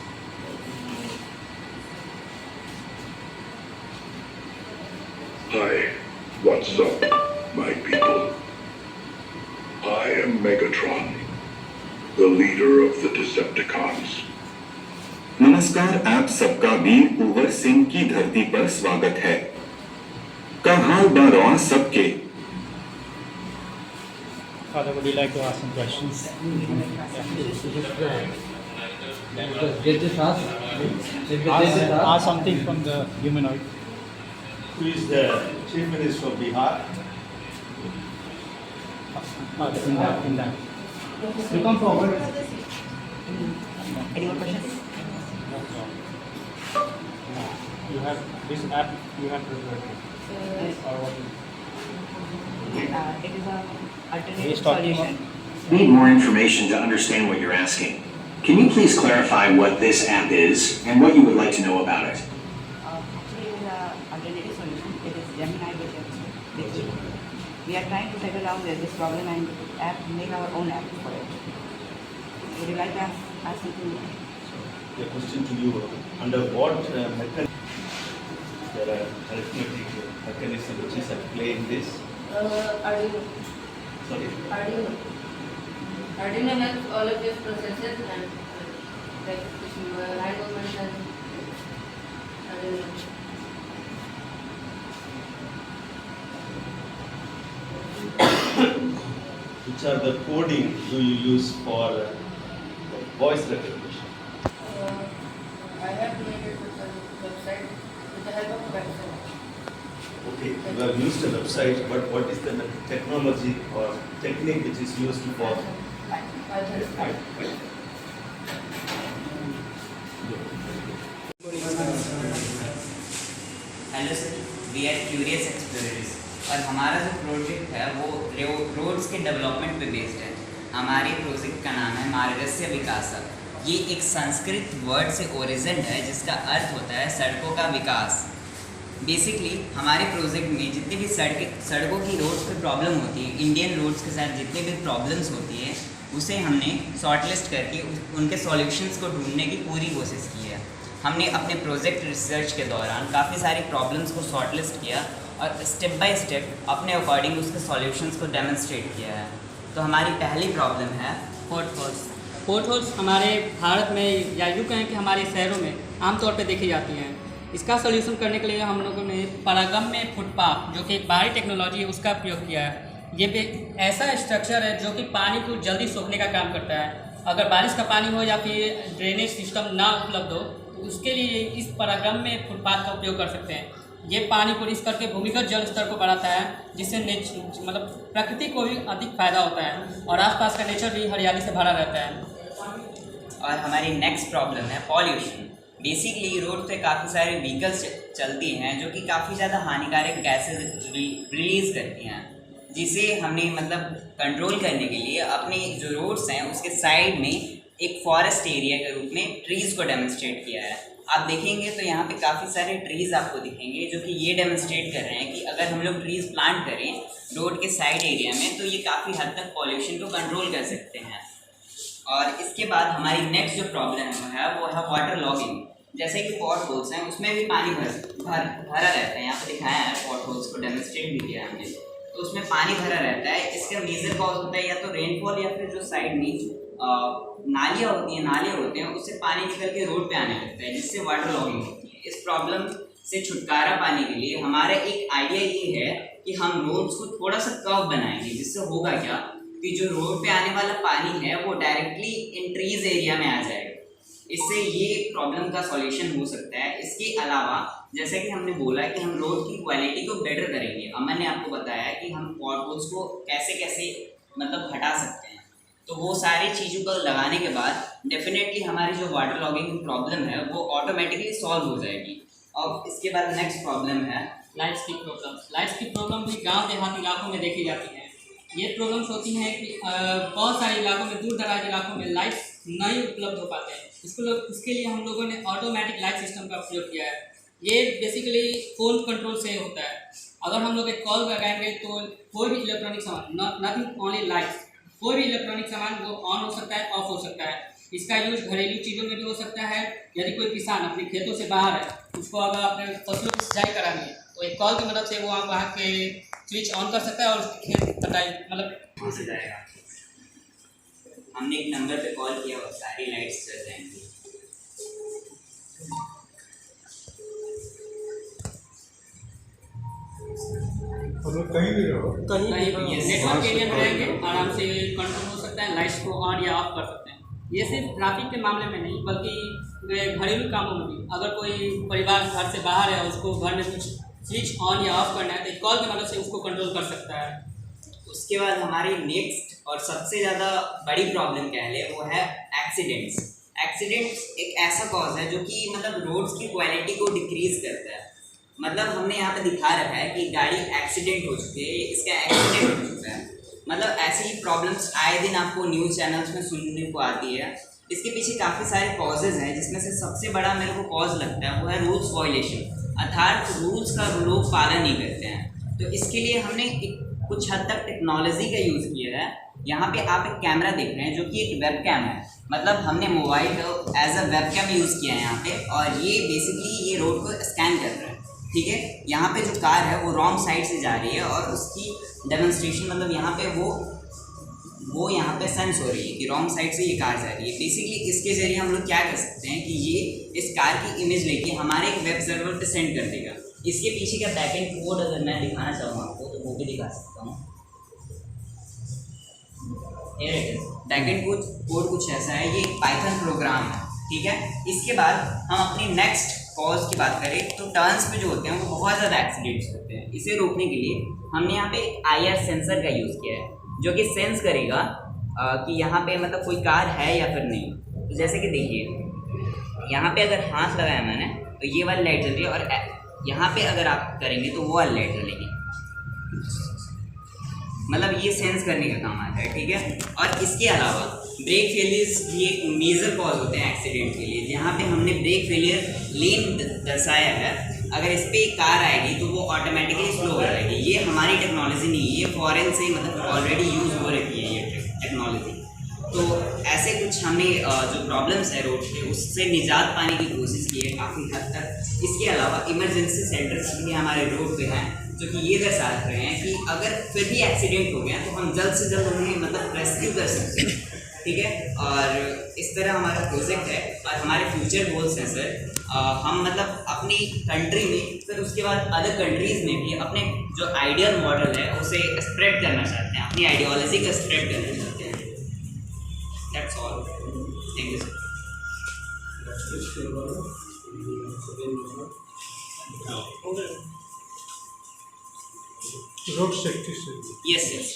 M: Hi, what's up, my people? I am Megatron, the leader of the Decepticons.
N: नमस्कार, आप सबका वीर कुंवर सिंह की धरती पर स्वागत है। कहाल बारौं सबके।
A: Father, would you like to ask some questions? Ask something from the humanoid.
O: Who is the Chief Minister of Bihar?
A: In that. You come forward.
D: Any more questions?
A: You have this app. You have prepared. Or what?
D: It is a
A: He is
D: alternative
A: talking
D: solution.
N: Need more information to understand what you're asking. Can you please clarify what this app is and what you would like to know about it?
D: Actually, it is a alternative solution. It is Gemini based. We are trying to tackle down this problem and make our own app for it. Would you like to ask something?
O: The question to you: under what mechanism there are arithmetic mechanism which is at play in this?
L: Arduino.
O: Sorry.
L: Arduino. Arduino has all of these processes and like hand movements and Arduino.
O: Which are the coding do you use for voice recognition?
L: I have made it with a website with the help of a website.
O: Okay, you have used a website, but what is the technology or technique which is used for?
P: Hello sir, we are curious explorers और हमारा जो project है वो roads के development पे based है। हमारे project का नाम है मार्गस्य विकासः। ये एक संस्कृत वर्ड से ओरिजिन है जिसका अर्थ होता है सड़कों का विकास। बेसिकली हमारे प्रोजेक्ट में जितनी भी सड़कों की रोड्स पे प्रॉब्लम होती है, इंडियन रोड्स के साथ जितनी भी प्रॉब्लम्स होती है, उसे हमने शॉर्टलिस्ट करके उनके सॉल्यूशंस को ढूंढने की पूरी कोशिश की है। हमने अपने प्रोजेक्ट रिसर्च के दौरान काफ़ी सारी प्रॉब्लम्स को शॉर्टलिस्ट किया और स्टेप बाय स्टेप अपने अकॉर्डिंग उसके सॉल्यूशंस को डेमोन्स्ट्रेट किया है। तो हमारी पहली प्रॉब्लम है
Q: पोर्ट होल्स हमारे भारत में या यूँ कहें कि हमारे शहरों में आमतौर पे देखी जाती हैं। इसका सॉल्यूशन करने के लिए हम लोगों ने परागम्य फुटपाथ, जो कि एक बाहरी टेक्नोलॉजी है, उसका प्रयोग किया है। ये ऐसा स्ट्रक्चर है जो कि पानी को जल्दी सोखने का काम करता है। अगर बारिश का पानी हो या फिर ड्रेनेज सिस्टम ना उपलब्ध हो तो उसके लिए इस परागम्य फुटपाथ का उपयोग कर सकते हैं। ये पानी को रिस करके भूमिगत जल स्तर को बढ़ाता है, जिससे मतलब प्रकृति को भी अधिक फायदा होता है और आसपास का नेचर भी हरियाली से भरा रहता है।
P: और हमारी नेक्स्ट प्रॉब्लम है पॉल्यूशन। बेसिकली रोड पे काफ़ी सारे व्हीकल्स चलती हैं जो कि काफ़ी ज़्यादा हानिकारक गैसेज रिलीज़ करती हैं, जिसे हमने मतलब कंट्रोल करने के लिए अपने जो रोड्स हैं उसके साइड में एक फॉरेस्ट एरिया के रूप में ट्रीज़ को डेमोन्स्ट्रेट किया है। आप देखेंगे तो यहाँ पे काफ़ी सारे ट्रीज़ आपको दिखेंगे जो कि ये डेमोन्स्ट्रेट कर रहे हैं कि अगर हम लोग ट्रीज़ प्लांट करें रोड के साइड एरिया में तो ये काफ़ी हद तक पॉल्यूशन को कंट्रोल कर सकते हैं। और इसके बाद हमारी नेक्स्ट जो प्रॉब्लम है वो है वाटर लॉगिंग। जैसे कि पॉट होल्स हैं उसमें भी पानी भरा रहता है। यहाँ पे दिखाया है पॉट होल्स को डेमोन्स्ट्रेट भी किया है हमने, तो उसमें पानी भरा रहता है। इसका मेजर कॉज होता है या तो रेनफॉल या फिर जो साइड में नालियाँ होती हैं, नाले होते हैं, उससे पानी निकल के रोड पे आने लगता है, जिससे वाटर लॉगिंग होती है। इस प्रॉब्लम से छुटकारा पाने के लिए हमारा एक आइडिया ये है कि हम रोड्स को थोड़ा सा कर्व बनाएंगे, जिससे होगा क्या कि जो रोड पे आने वाला पानी है वो डायरेक्टली इन ट्रीज एरिया में आ जाएगा। इससे ये प्रॉब्लम का सॉल्यूशन हो सकता है। इसके अलावा जैसे कि हमने बोला कि हम रोड की क्वालिटी को बेटर करेंगे। अमन ने आपको बताया कि हम पॉट होल्स को कैसे कैसे मतलब हटा सकते हैं, तो वो सारी चीज़ों को लगाने के बाद डेफिनेटली हमारी जो वाटर लॉगिंग की प्रॉब्लम है वो ऑटोमेटिकली सॉल्व हो जाएगी। और इसके बाद नेक्स्ट प्रॉब्लम है
Q: लाइट्स की प्रॉब्लम। लाइट्स की प्रॉब्लम भी गांव देहात इलाकों में देखी जाती है। ये प्रॉब्लम्स होती हैं कि बहुत सारे इलाकों में, दूर दराज इलाकों में लाइट्स नहीं उपलब्ध हो पाते हैं। इसके लिए हम लोगों ने ऑटोमेटिक लाइट सिस्टम का प्रयोग किया है। ये बेसिकली फ़ोन कंट्रोल से होता है। अगर हम लोग एक कॉल लगाएंगे तो कोई भी इलेक्ट्रॉनिक सामान, नथिंग ओनली लाइट्स, कोई भी इलेक्ट्रॉनिक सामान वो ऑन हो सकता है, ऑफ हो सकता है। इसका यूज घरेलू चीज़ों में भी हो सकता है। यदि कोई किसान अपने खेतों से बाहर है, उसको अगर अपने फसलों की सिंचाई करानी है तो एक कॉल की मदद से वो वहाँ के स्विच ऑन कर सकता है और उसके खेत कटाई मतलब
P: हो जाएगा। हमने एक नंबर पे कॉल किया और सारी लाइट्स चल जाएंगी।
Q: कहीं भी रहो, नेटवर्क एरिया में रहेंगे, आराम से कंट्रोल हो सकता है, लाइट्स को ऑन या ऑफ कर सकते हैं। ये सिर्फ ट्रैफिक के मामले में नहीं बल्कि घरेलू कामों में भी। अगर कोई परिवार घर से बाहर है, उसको घर में कुछ स्विच ऑन या ऑफ करना है तो कॉल की मदद से उसको कंट्रोल कर सकता है।
P: उसके बाद हमारी नेक्स्ट और सबसे ज़्यादा बड़ी प्रॉब्लम कह ले वो है एक्सीडेंट्स। एक्सीडेंट्स एक ऐसा कॉज है जो कि मतलब रोड्स की क्वालिटी को डिक्रीज़ करता है। मतलब हमने यहाँ पे दिखा रखा है कि गाड़ी एक्सीडेंट हो चुकी है, इसका एक्सीडेंट हो चुका है। मतलब ऐसी ही प्रॉब्लम्स आए दिन आपको न्यूज़ चैनल्स में सुनने को आती है। इसके पीछे काफ़ी सारे कॉजेज़ हैं, जिसमें से सबसे बड़ा मेरे को कॉज लगता है वो है रूल्स वायलेशन, अर्थात रूल्स का लोग पालन नहीं करते हैं। तो इसके लिए हमने कुछ हद तक टेक्नोलॉजी का यूज़ किया है। यहाँ पे आप एक कैमरा देख रहे हैं जो कि एक वेब कैम है। मतलब हमने मोबाइल को as a webcam use किया है यहाँ पे, और ये बेसिकली ये रोड को स्कैन कर रहा है। ठीक है, यहाँ पे जो कार है वो रॉन्ग साइड से जा रही है और उसकी डेमोन्स्ट्रेशन मतलब यहाँ पे वो यहाँ पे सेंस हो रही है कि रॉन्ग साइड से ये कार जा रही है। बेसिकली इसके ज़रिए हम लोग क्या कर सकते हैं कि ये इस कार की इमेज लेके हमारे एक वेब सर्वर पे सेंड कर देगा। इसके पीछे का बैकएंड कोड अगर मैं दिखाना चाहूँ आपको तो वो भी दिखा सकता हूँ। बैकएंड कोड कुछ ऐसा है, ये एक पाइथन प्रोग्राम है। ठीक है, इसके बाद हम अपनी नेक्स्ट कॉज की बात करें तो टर्न्स पे जो होते हैं वो बहुत ज़्यादा एक्सीडेंट्स होते हैं। इसे रोकने के लिए हमने यहाँ पे एक IR सेंसर का यूज़ किया है जो कि सेंस करेगा कि यहाँ पे मतलब कोई कार है या फिर नहीं। तो जैसे कि देखिए यहाँ पे अगर हाथ लगाया मैंने तो ये वाली लाइट जल रही है और यहाँ पे अगर आप करेंगे तो वो वाली लाइट जलेगी। मतलब ये सेंस करने का काम आता है, ठीक है। और इसके अलावा ब्रेक फेलियर्स भी एक मेजर कॉज होते हैं एक्सीडेंट के लिए। यहाँ पे हमने ब्रेक फेलियर लेन दर्शाया है। अगर इस पर कार आएगी तो वो ऑटोमेटिकली स्लो हो जाएगी। ये हमारी टेक्नोलॉजी नहीं है, ये फॉरेन से मतलब ऑलरेडी यूज़ हो रखी है ये टेक्नोलॉजी। तो ऐसे कुछ हमने जो प्रॉब्लम्स है रोड पे उससे निजात पाने की कोशिश की है काफ़ी हद तक। इसके अलावा इमरजेंसी सेंटर्स भी हमारे रोड पे हैं जो कि ये दर्शा रहे हैं कि अगर फिर भी एक्सीडेंट हो गया तो हम जल्द से जल्द उन्हें मतलब रेस्क्यू कर सकते हैं, ठीक है। और इस तरह हमारा प्रोजेक्ट है और हमारे फ्यूचर गोल्स हैं सर। हम मतलब अपनी कंट्री में फिर उसके बाद अदर कंट्रीज़ में भी अपने जो आइडियल मॉडल है उसे स्प्रेड करना चाहते हैं, अपनी आइडियोलॉजी का स्प्रेड करना चाहते हैं। That's all. Thank you sir.
A: Road safety से।
P: यस यस,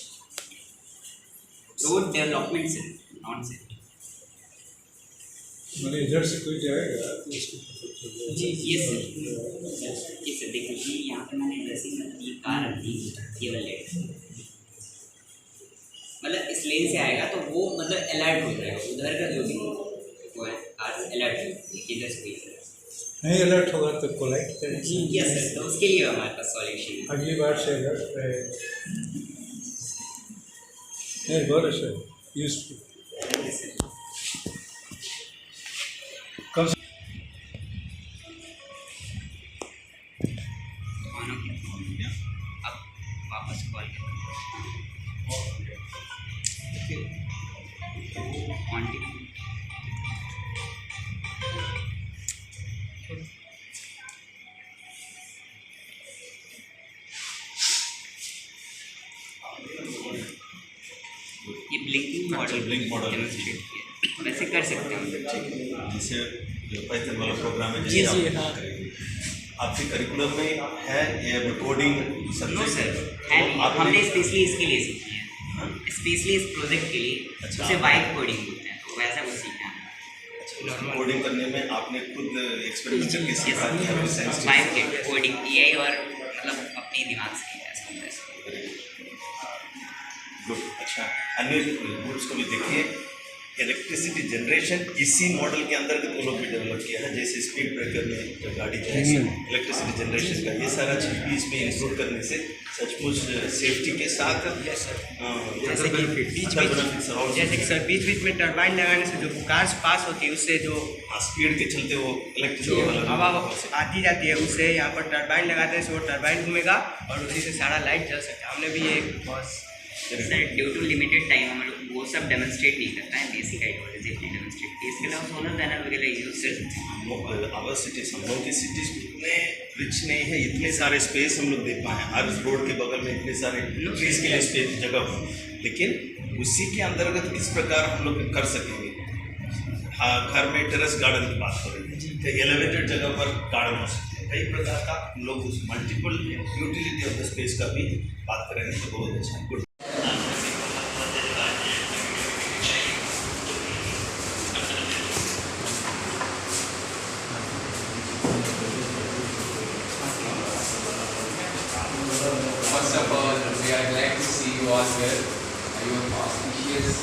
P: रोड डेवलपमेंट से, नॉट से।
A: मैंने इधर से कोई जाएगा तो उसको
P: जी यस सर। ये सर देखिए जी, यहाँ पे मैंने ड्रेसिंग मतलब ये कार रखी, ये वाले मतलब इस लेन से आएगा तो वो मतलब अलर्ट हो जाएगा, उधर का जो भी वो है कार अलर्ट हो जाएगी, इधर से
A: नहीं अलर्ट होगा तो कोलाइट करेंगे।
P: जी यस सर, तो उसके लिए हमारे पास सॉल्यूशन है।
A: अगली बार से अलर्ट रहेगा। नहीं बहुत अच्छा, यूजफुल। कम से
P: अब वापस कॉल करें। ये ब्लिंकिंग मॉडल डेमोंस्ट्रेट किया, वैसे कर सकते हैं
O: जैसे पाइथन वाला प्रोग्राम है।
P: जी जी हाँ।
O: आपके करिकुलम में है ये कोडिंग
P: सब्जेक्ट है नहीं, हमने स्पेशली इसके लिए सीखी है, स्पेशली इस प्रोजेक्ट के लिए। उसे वाइब कोडिंग बोलते हैं, तो वैसा कुछ सीखा है।
O: कोडिंग करने में आपने खुद एक्सपेरिमेंट करके सीखा है?
P: वाइब कोडिंग एआई और मतलब अपने दिमाग से किया है।
O: गुड, अच्छा। अन्य गुड्स को भी देखिए, इलेक्ट्रिसिटी जनरेशन इसी मॉडल के अंतर्गत वो लोग भी डेवलप किया है। जैसे स्पीड ब्रेकर में जो गाड़ी जाएगी, इलेक्ट्रिसिटी जनरेशन का ये सारा चीज़ भी इसमें इंक्लूड करने से सचमुच सेफ्टी के साथ
D: जैसे कि बीच बीच में टरबाइन लगाने से जो कार्स पास होती है उससे जो
O: स्पीड के चलते वो इलेक्ट्रिसिटी
D: हवा आती जाती है, उससे यहाँ पर टरबाइन लगाते हैं तो वो टरबाइन घूमेगा और उसी से सारा लाइट जल सकता है। हमने भी ये बहुत
P: sir due to limited time हम लोग वो सब डेमोंस्ट्रेट नहीं करता है, बेसिक आइडियोलॉजी अपनी डेमोंस्ट्रेट की। इसके अलावा सोलर पैनल वगैरह यूज कर सकते हैं।
O: आवर सिटीज, हम लोग की सिटीज इतने रिच नहीं है, इतने सारे स्पेस हम लोग देख पाए हैं। हर रोड के बगल में इतने सारे ट्रीज के लिए स्पेस जगह हो, लेकिन उसी के अंतर्गत किस प्रकार हम लोग कर सकेंगे। हाँ, घर में टेरेस गार्डन की बात करेंगे, एलिवेटेड जगह पर गार्डन हो सकते हैं, कई प्रकार का हम लोग उस multiple utility of the space का भी बात करेंगे तो बहुत अच्छा है।
R: First of all, we are glad to see you all here. Your auspicious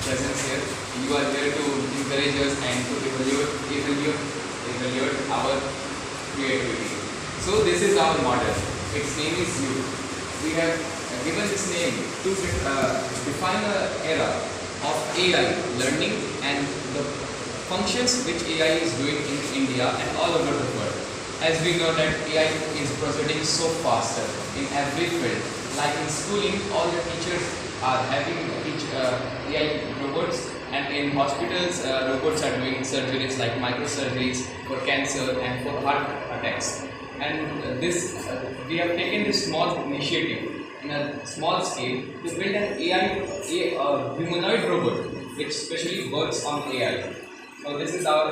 R: presence here. You are here to encourage us and to evaluate our creativity. So this is our model. Its name is You. We have given this name to define an era of AI learning and the functions which AI is doing in India and all over the world. As we know that AI is proceeding so faster in every field. Like in schooling, all the teachers are having AI robots, and in hospitals, robots are doing surgeries like microsurgeries for cancer and for heart attacks. And this, we have taken this small initiative in a small scale to build an AI humanoid robot which specially works on AI. So this is our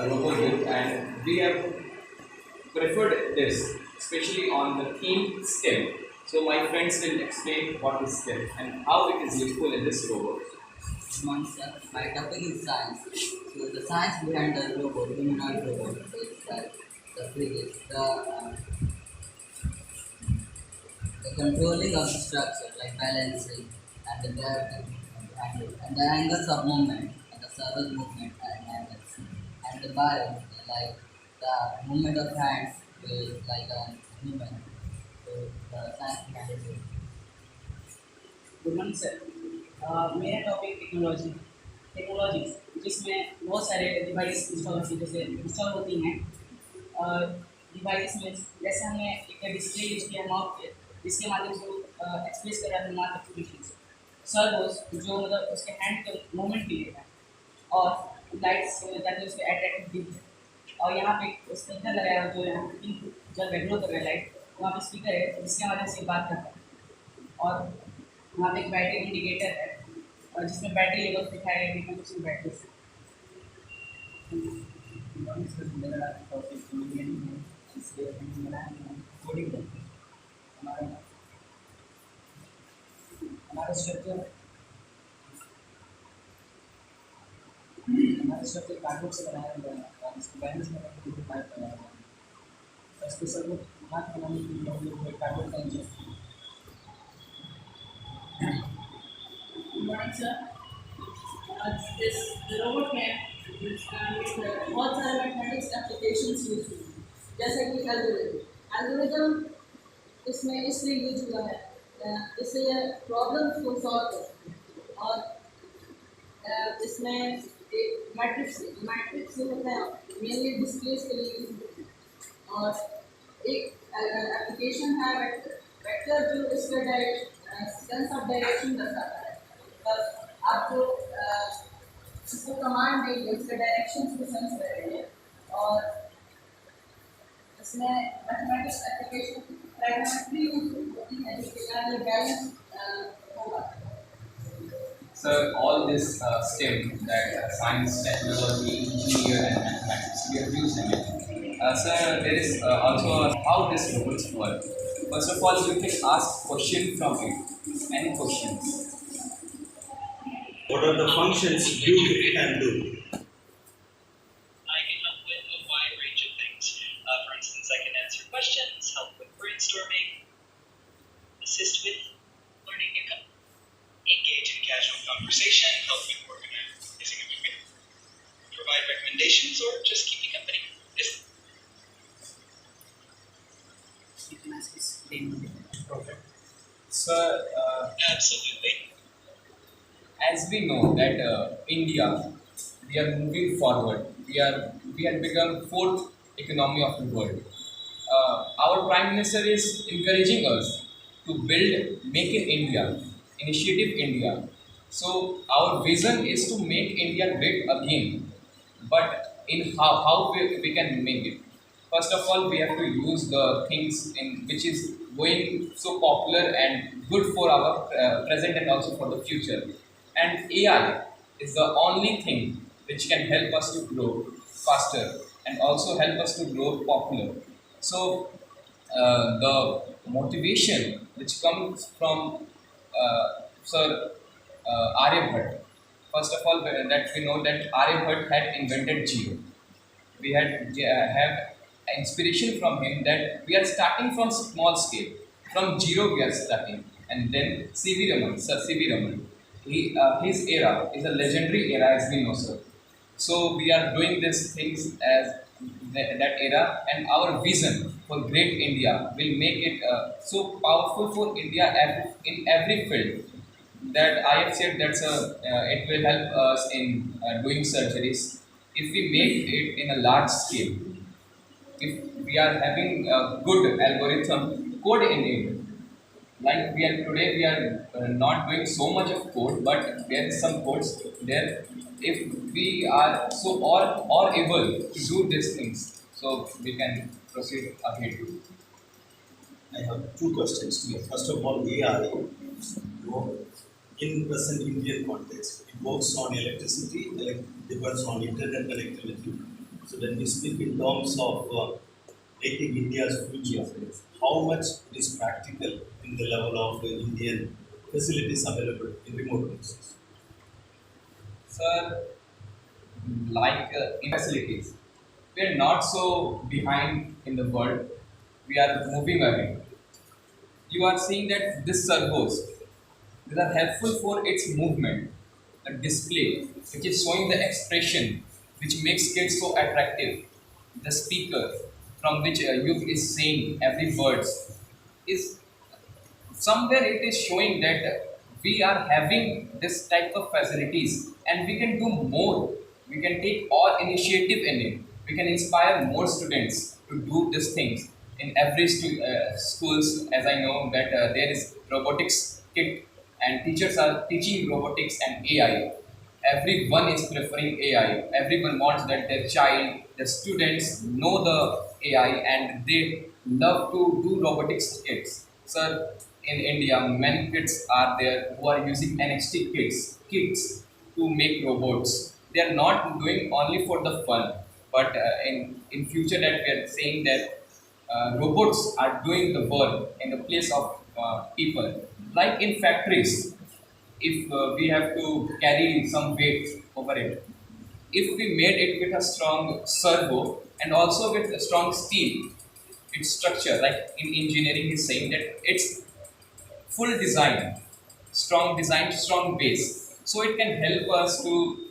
R: robot group, and we have preferred this, especially on the theme STEM. So my friends will explain what is STEM and how it is useful in this robot.
S: My topic is science. So the science behind the robot, humanoid robot, is that the physics, the controlling of the structure like balancing and the gravity and the angles of movement and the surface movement and angles and the balance like the movement of hands is like a movement. So the science manager.
Q: Good morning sir. मेरा topic technology जिसमें बहुत सारे device install होती हैं। Device में जैसे हमने एक डिस्प्ले यूज़ किया माउथ पे, जिसके माध्यम से वो एक्सप्रेस कर रहा था माउथ एक्टिविटी से। सर्वोस जो मतलब उसके हैंड के मूवमेंट के लिए है, और लाइट्स ताकि उसके अट्रैक्टिव दिख है। और यहाँ पे स्पीकर लगाया है जो यहाँ जब रेगुलर कर रहा है लाइट, वहाँ पे स्पीकर है जिसके माध्यम से बात करता है। और वहाँ पे एक बैटरी इंडिकेटर है और जिसमें बैटरी लेवल दिखाया है कि कुछ बैटरी से। हमारा स्ट्रक्चर कार्डबोर्ड से बनाया गया है और इसको बैलेंस में पाइप बनाया गया है। इसको सब हाथ बनाने के लिए हम लोग कार्डबोर्ड का यूज करते हैं।
T: sir. This the robot में बहुत सारे मैथमेटिक्स एप्लीकेशंस यूज हुए हैं, जैसे कि एल्गोरिदम इसमें इसलिए यूज हुआ है इससे ये प्रॉब्लम्स को सॉल्व करते हैं। और इसमें एक मैट्रिक्स जो होता है मेनली डिस्प्लेस के लिए यूज होता है। और एक एप्लीकेशन है वेक्टर जो इसका सेंस ऑफ डायरेक्शन दर्शाता है। आपको इसको कमांड देंगे, उसके डायरेक्शन को सेंस करेंगे। और इसमें मैथमेटिक्स एप्लीकेशन ट्राइगोनोमेट्री होती है जिसके कारण ये बैलेंस होगा।
R: Sir, all this STEM, that science, technology, engineer and mathematics, we are using it. Sir, there is also how this robots work. First of all, you can ask question from it, any questions.
O: What are the functions you can do?
U: I can help with a wide range of things. For instance, I can answer questions, help with brainstorming, assist with learning new engage in casual conversation, help with organizing a meeting, provide recommendations, or just keep me company.
R: Perfect. Sir,
U: absolutely.
R: As we know that India, we are moving forward. We have become fourth economy of the world. Our Prime Minister is encouraging us to build Make in India, Initiative India. So our vision is to make India great again. But in how we can make it? First of all, we have to use the things which is going so popular and good for our present and also for the future. And AI is the only thing which can help us to grow faster and also help us to grow popular. So the motivation which comes from Sir Aryabhat. First of all, that we know that Aryabhat had invented Geo. We have inspiration from him that we are starting from small scale. From zero we are starting. And then C.V. Raman, Sir C.V. Raman. His era is a legendary era, as we know, sir. So we are doing these things as that era, and our vision for great India will make it so powerful for India in every field. That I have said that it will help us in doing surgeries if we make it in a large scale. If we are having a good algorithm code in it. Like we are today, we are not doing so much of code, but there is some codes there. If we are so or able to do these things, so we can proceed ahead.
O: I have two questions to you. First of all, AI, in present Indian context, it works on electricity, depends on internet connectivity. So when we speak in terms of making India's future, how much it is practical in the level of Indian facilities available in remote places?
R: Sir, like in facilities, we are not so behind in the world. We are moving ahead. You are seeing that this servos, these are helpful for its movement. A display which is showing the expression which makes kids so attractive. The speaker from which youth is saying every words is somewhere it is showing that we are having this type of facilities and we can do more. We can take all initiative in it. We can inspire more students to do these things. In every schools, as I know that there is robotics kit and teachers are teaching robotics and AI. Everyone is preferring AI. Everyone wants that their child, the students know the AI and they love to do robotics kits. Sir, in India, many kids are there who are using NXT kits to make robots. They are not doing only for the fun, but in future that we are saying that robots are doing the work in the place of people. Like in factories, if we have to carry some weight over it, if we made it with a strong servo and also with a strong steel, its structure, like in engineering is saying that it's full design, strong base. So it can help us to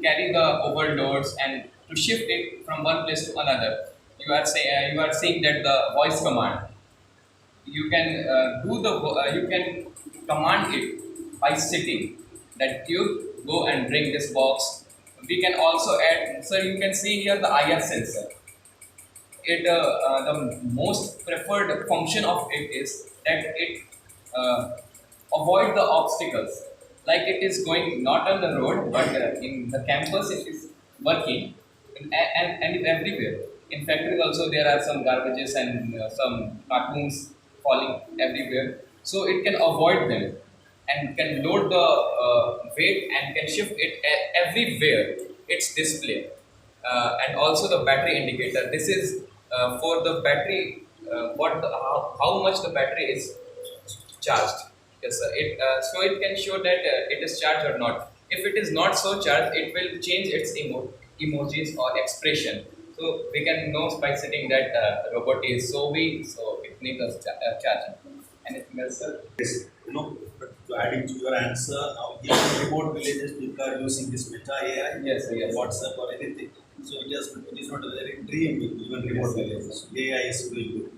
R: carry the overloads and to shift it from one place to another. You are saying that the voice command you can you can command it by sitting that you go and bring this box. We can also add, sir, you can see here the IR sensor. The most preferred function of it is that it avoid the obstacles. Like it is going not on the road, but in the campus it is working, and it's everywhere. In factories also there are some garbages and some cartoons falling everywhere. So it can avoid them and can load the weight and can shift it everywhere. Its display and also the battery indicator. This is for the battery, how much the battery is charged. Yes, sir. So it can show that it is charged or not. If it is not so charged, it will change its emojis or expression. So we can know by sitting that the robot is so weak, so it needs a charging. Anything else, sir?
O: Yes, to adding to your answer, now even in remote villages, people are using this Meta AI,
R: yes, yes.
O: WhatsApp or anything. So it is not a very dream in even remote villages. AI is really good.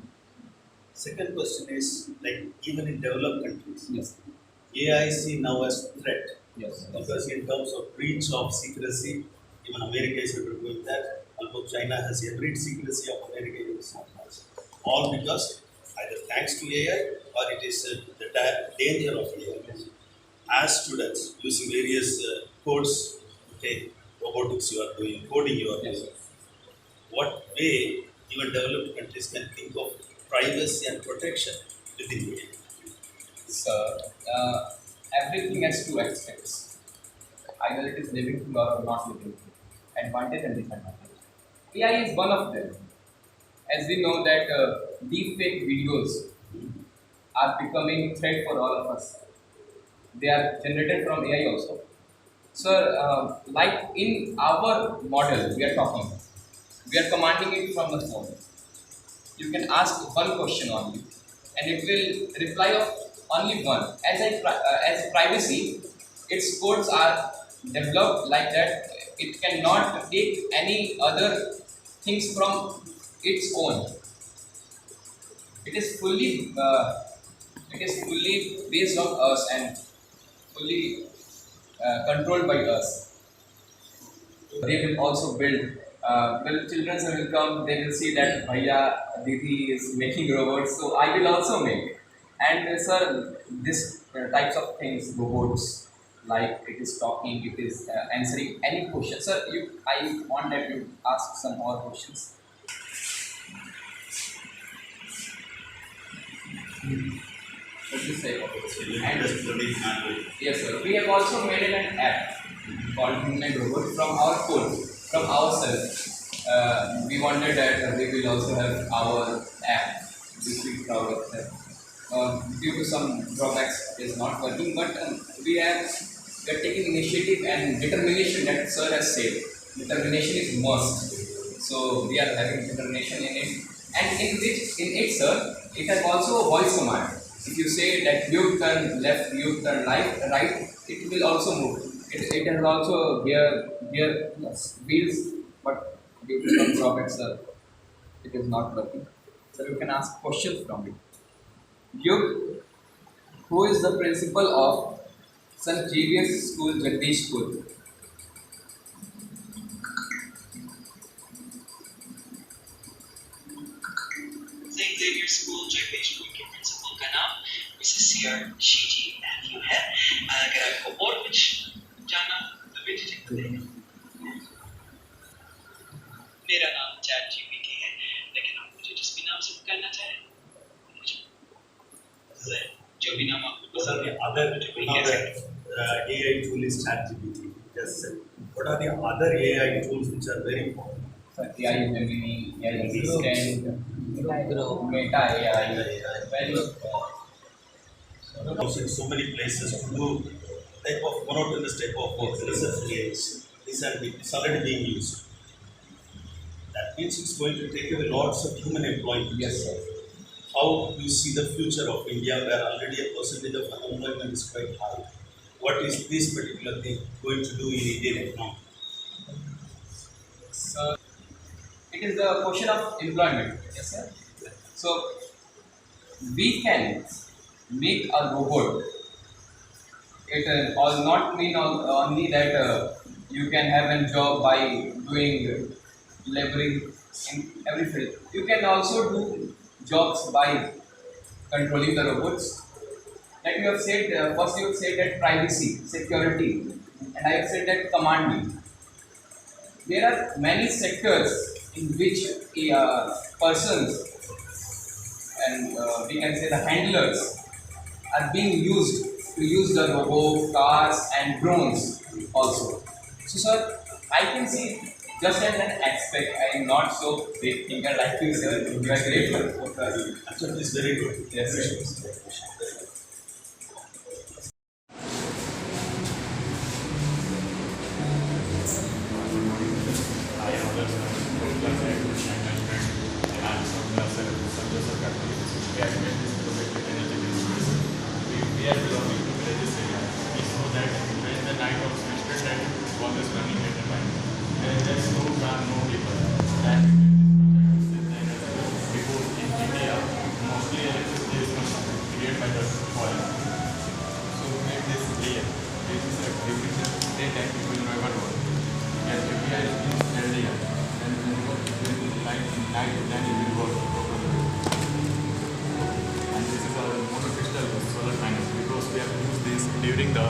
O: Second question is, like even in developed countries,
R: yes,
O: AI is seen now as threat.
R: Yes,
O: because in terms of breach of secrecy, even America is able to do that. Although China has a breach secrecy of America, all because either thanks to AI or it is the danger of AI. As students using various codes, okay, robotics you are doing, coding you are doing, what way even developed countries can think of privacy and protection within AI?
R: So, everything has two aspects. Either it is living thing or not living thing. Advantage and disadvantage. AI is one of them. As we know that deepfake videos are becoming threat for all of us. They are generated from AI also. So, like in our model we are talking, we are commanding it from the phone. You can ask one question only, and it will reply of only one. As privacy, its codes are developed like that. It cannot take any other things from its own. It is fully based on us and fully controlled by us. They will also build. When children will come, they will see that Bhaiya, Didi is making robots, so I will also make. And sir, this types of things, robots, like it is talking, it is answering any question. Sir, I want that you ask some more questions. What do you say? Yes, sir. We have also made an app called Human Robot from our code, from ourselves. We wanted that we will also have our app, which we proud of that. Due to some drawbacks, it is not working, but we are taking initiative and determination that sir has said determination is must. So we are having determination in it, and in it, sir, it has also a voice command. If you say that you turn left, you turn right, it will also move. It has also gear wheels, but due to some drawbacks, sir, it is not working. So you can ask questions from it. Yug, who is the principal of St. Xavier's School, Jagdishpur?
U: St. Xavier School, Jagdishpur के principal का नाम Mrs CR शीजी Matthew है। अगर आपको और कुछ जानना तो बेझिझक बताइए। मेरा नाम चैट जीपीटी है, लेकिन आप मुझे जिस भी नाम से पुकारना चाहें जो भी नाम आपको पसंद है।
O: Other AI tool is ChatGPT. Yes, sir. What are the other AI tools which are very important?
R: AI Gemini, AI Assistant, Meta AI, very
O: also in so many places to do type of monotonous type of work. Research AIs. It's already being used. That means it's going to take away lots of human employment.
R: Yes, sir.
O: How you see the future of India, where already a percentage of unemployment is quite high? What is this particular thing going to do in Indian economy?
R: So, it is the question of employment. Yes, sir. So, we can make a robot. It all not mean only that you can have a job by doing laboring in every field. You can also do jobs by controlling the robots. Like you have said, first you have said that privacy, security, and I have said that commanding. There are many sectors in which persons and we can say the handlers are being used to use the robot, cars and drones also. So sir, I can see just as an aspect. I am not so big thinker like you, sir. You are great for
O: Actually, it's very good.
R: Yes, sir.
E: During the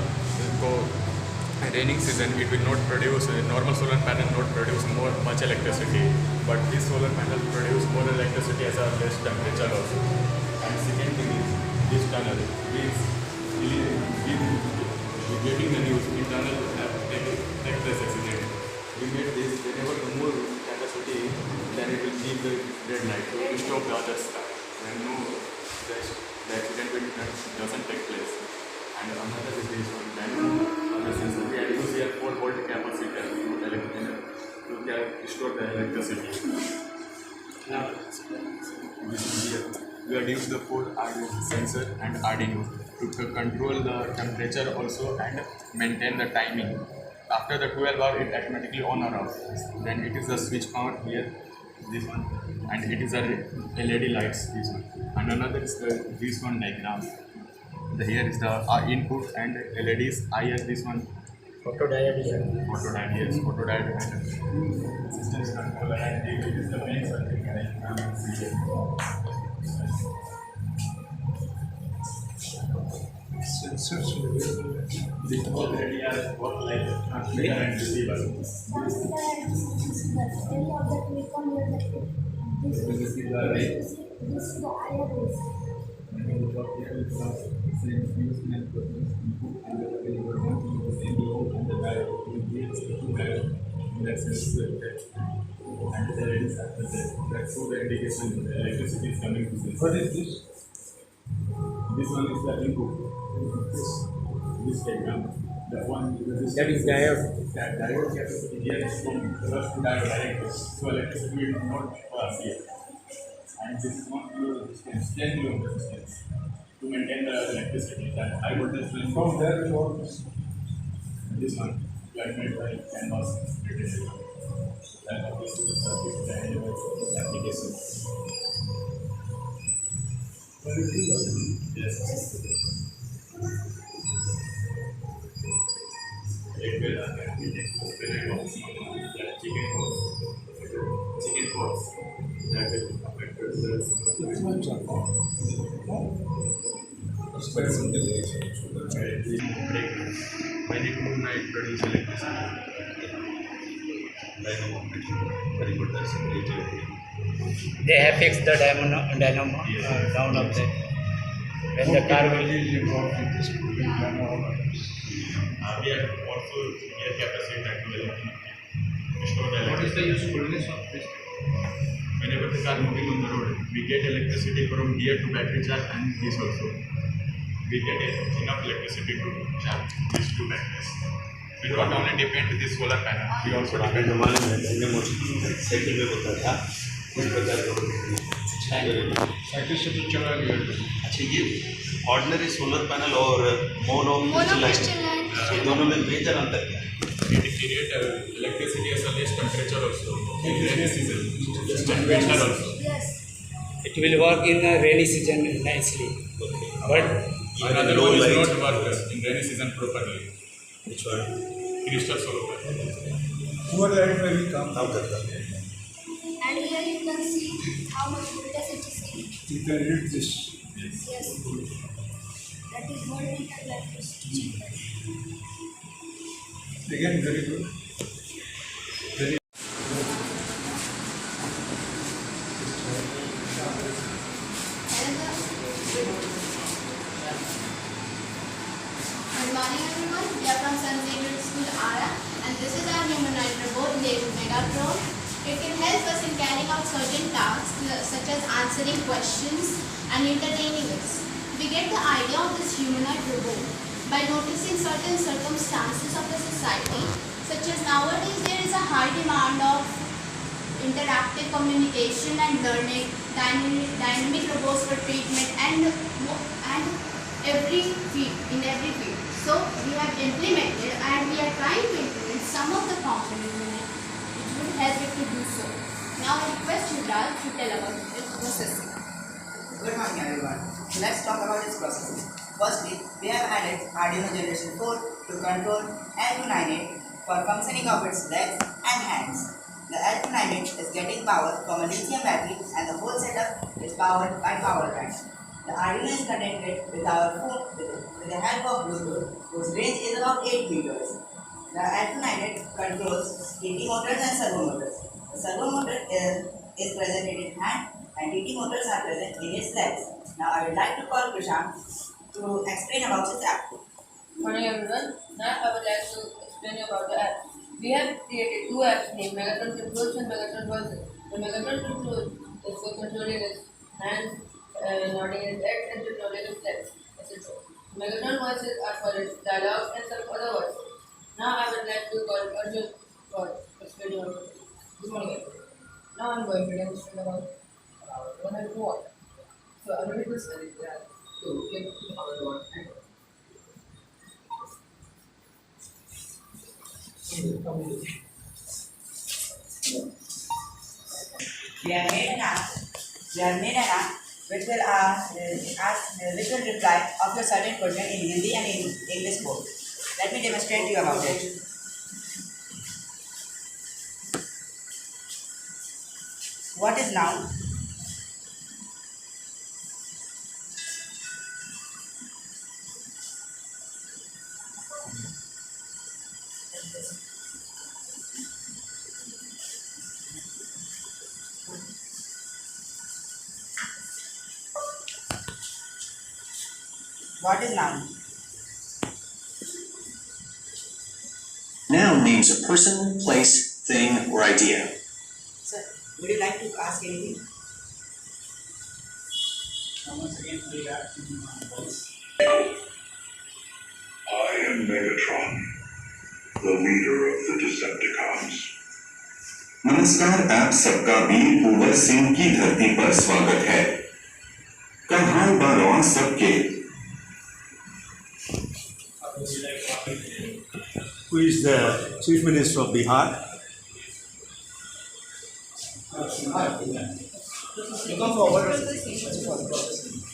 E: raining season, it will not produce, normal solar panel not produce much electricity, but this solar panel produce more electricity as a less temperature also. And second thing is, this tunnel is getting the news, internal take place accident. We made this, whenever the more capacity, then it will keep the red light, so it will stop the other sky. When no, the accident doesn't take place. And another is this one, then sensor. We are using here 4 volt capacitor to store the electricity. We are using the 4 Arduino sensor and Arduino to control the temperature also and maintain the timing. After the 12 hour, it automatically on or off. Then it is the switch power here, this one, and it is a LED lights, this one. And another is this one diagram. Here is the input and LEDs. I have this one. Photodiode, yes. Photodiode and systems controller, and it is the main circuit diagram. Sensors they already are work like transmitter and receiver. And there it is after that. That's so the indication electricity is coming to this. What is this? This one is the input. This diagram. The one
A: That is diode.
E: That diode capacity here is from reverse to diode directly. So electricity will not pass here. And this is not kilo resistance, 10 kilo resistance to maintain the electricity. That high voltage will from there to this one. That made by canvas. That obviously the circuit and application. Yes. It will chicken pox that will affect the results. When it might produce electricity. Very good, that's great.
A: They have fixed the dynamo down of the when the car will.
E: We have also here capacity that will store the electricity.
A: What is the usefulness of this?
E: Whenever the car moving on the road, we get electricity from here to battery charge and this also. We get enough electricity to charge these two batteries. We don't only depend on this solar panel, we also depend on
O: cycle में होता था इस प्रकार का
E: cycle से तो चला गया।
O: अच्छा ये ऑर्डिनरी सोलर पैनल और मोनो क्रिस्टलाइन ये दोनों में मेजर अंतर क्या है?
E: It create electricity as a less temperature also in rainy season, and winter also.
B: Yes.
A: It will work in the rainy season nicely. But
E: Another one is not work in rainy season properly.
O: Which one?
E: Crystal solar panel.
O: What light में भी काम करता है?
B: And here you can see how much voltage it is taking.
O: You can read this.
B: Yes. That is voltmeter electricity.
O: Again, very good. Very
K: Good morning everyone, we are from St. Xavier School Ara and this is our humanoid robot named Megatron. It can help us in carrying out certain tasks such as answering questions and entertaining us. We get the idea of this humanoid robot by noticing certain circumstances of the society, such as nowadays there is a high demand of interactive communication and learning, dynamic robots for treatment and every field. So we have implemented and we are trying to implement some of the components in it which would help it to do so. Now I request Yuvraj to tell about its processing.
F: Good morning everyone. So let's talk about its processing. Firstly, we have added Arduino Generation 4 to control L298 for functioning of its legs and hands. The L298 is getting power from a lithium battery and the whole setup is powered by power bank. The Arduino is connected with our phone with the help of Bluetooth, whose range is about 8 meters. The L298 controls TT motors and servo motors. The servo motor is present in its hand and TT motors are present in its legs. Now I would like to call Prashant to explain about its app.
L: Good morning everyone. Now I would like to explain about the app. We have created two apps named Megatron Controls and Megatron Voices. The Megatron Controls is for controlling its hands, nodding its legs and controlling its legs, etc. Megatron Voices are for its dialogues and some other voices. Now I would like to call Arjun for explaining about it. Good morning everyone. Now I am going to demonstrate about one and one. So I will request that to get our one and
F: We have made an app which will reply of your certain question in Hindi and in English both. Let me demonstrate to you about it. What is noun? What is noun?
N: Noun means a person, place, thing, or idea.
F: Sir, would you like to ask anything?
A: Once again, play that in voice.
N: I am
M: am Megatron, the leader of the Decepticons.
N: नमस्कार, आप सबका वीर कुंवर सिंह की धरती पर स्वागत है। कहाल बारौं सबके।
I: Who is the Chief Minister of Bihar?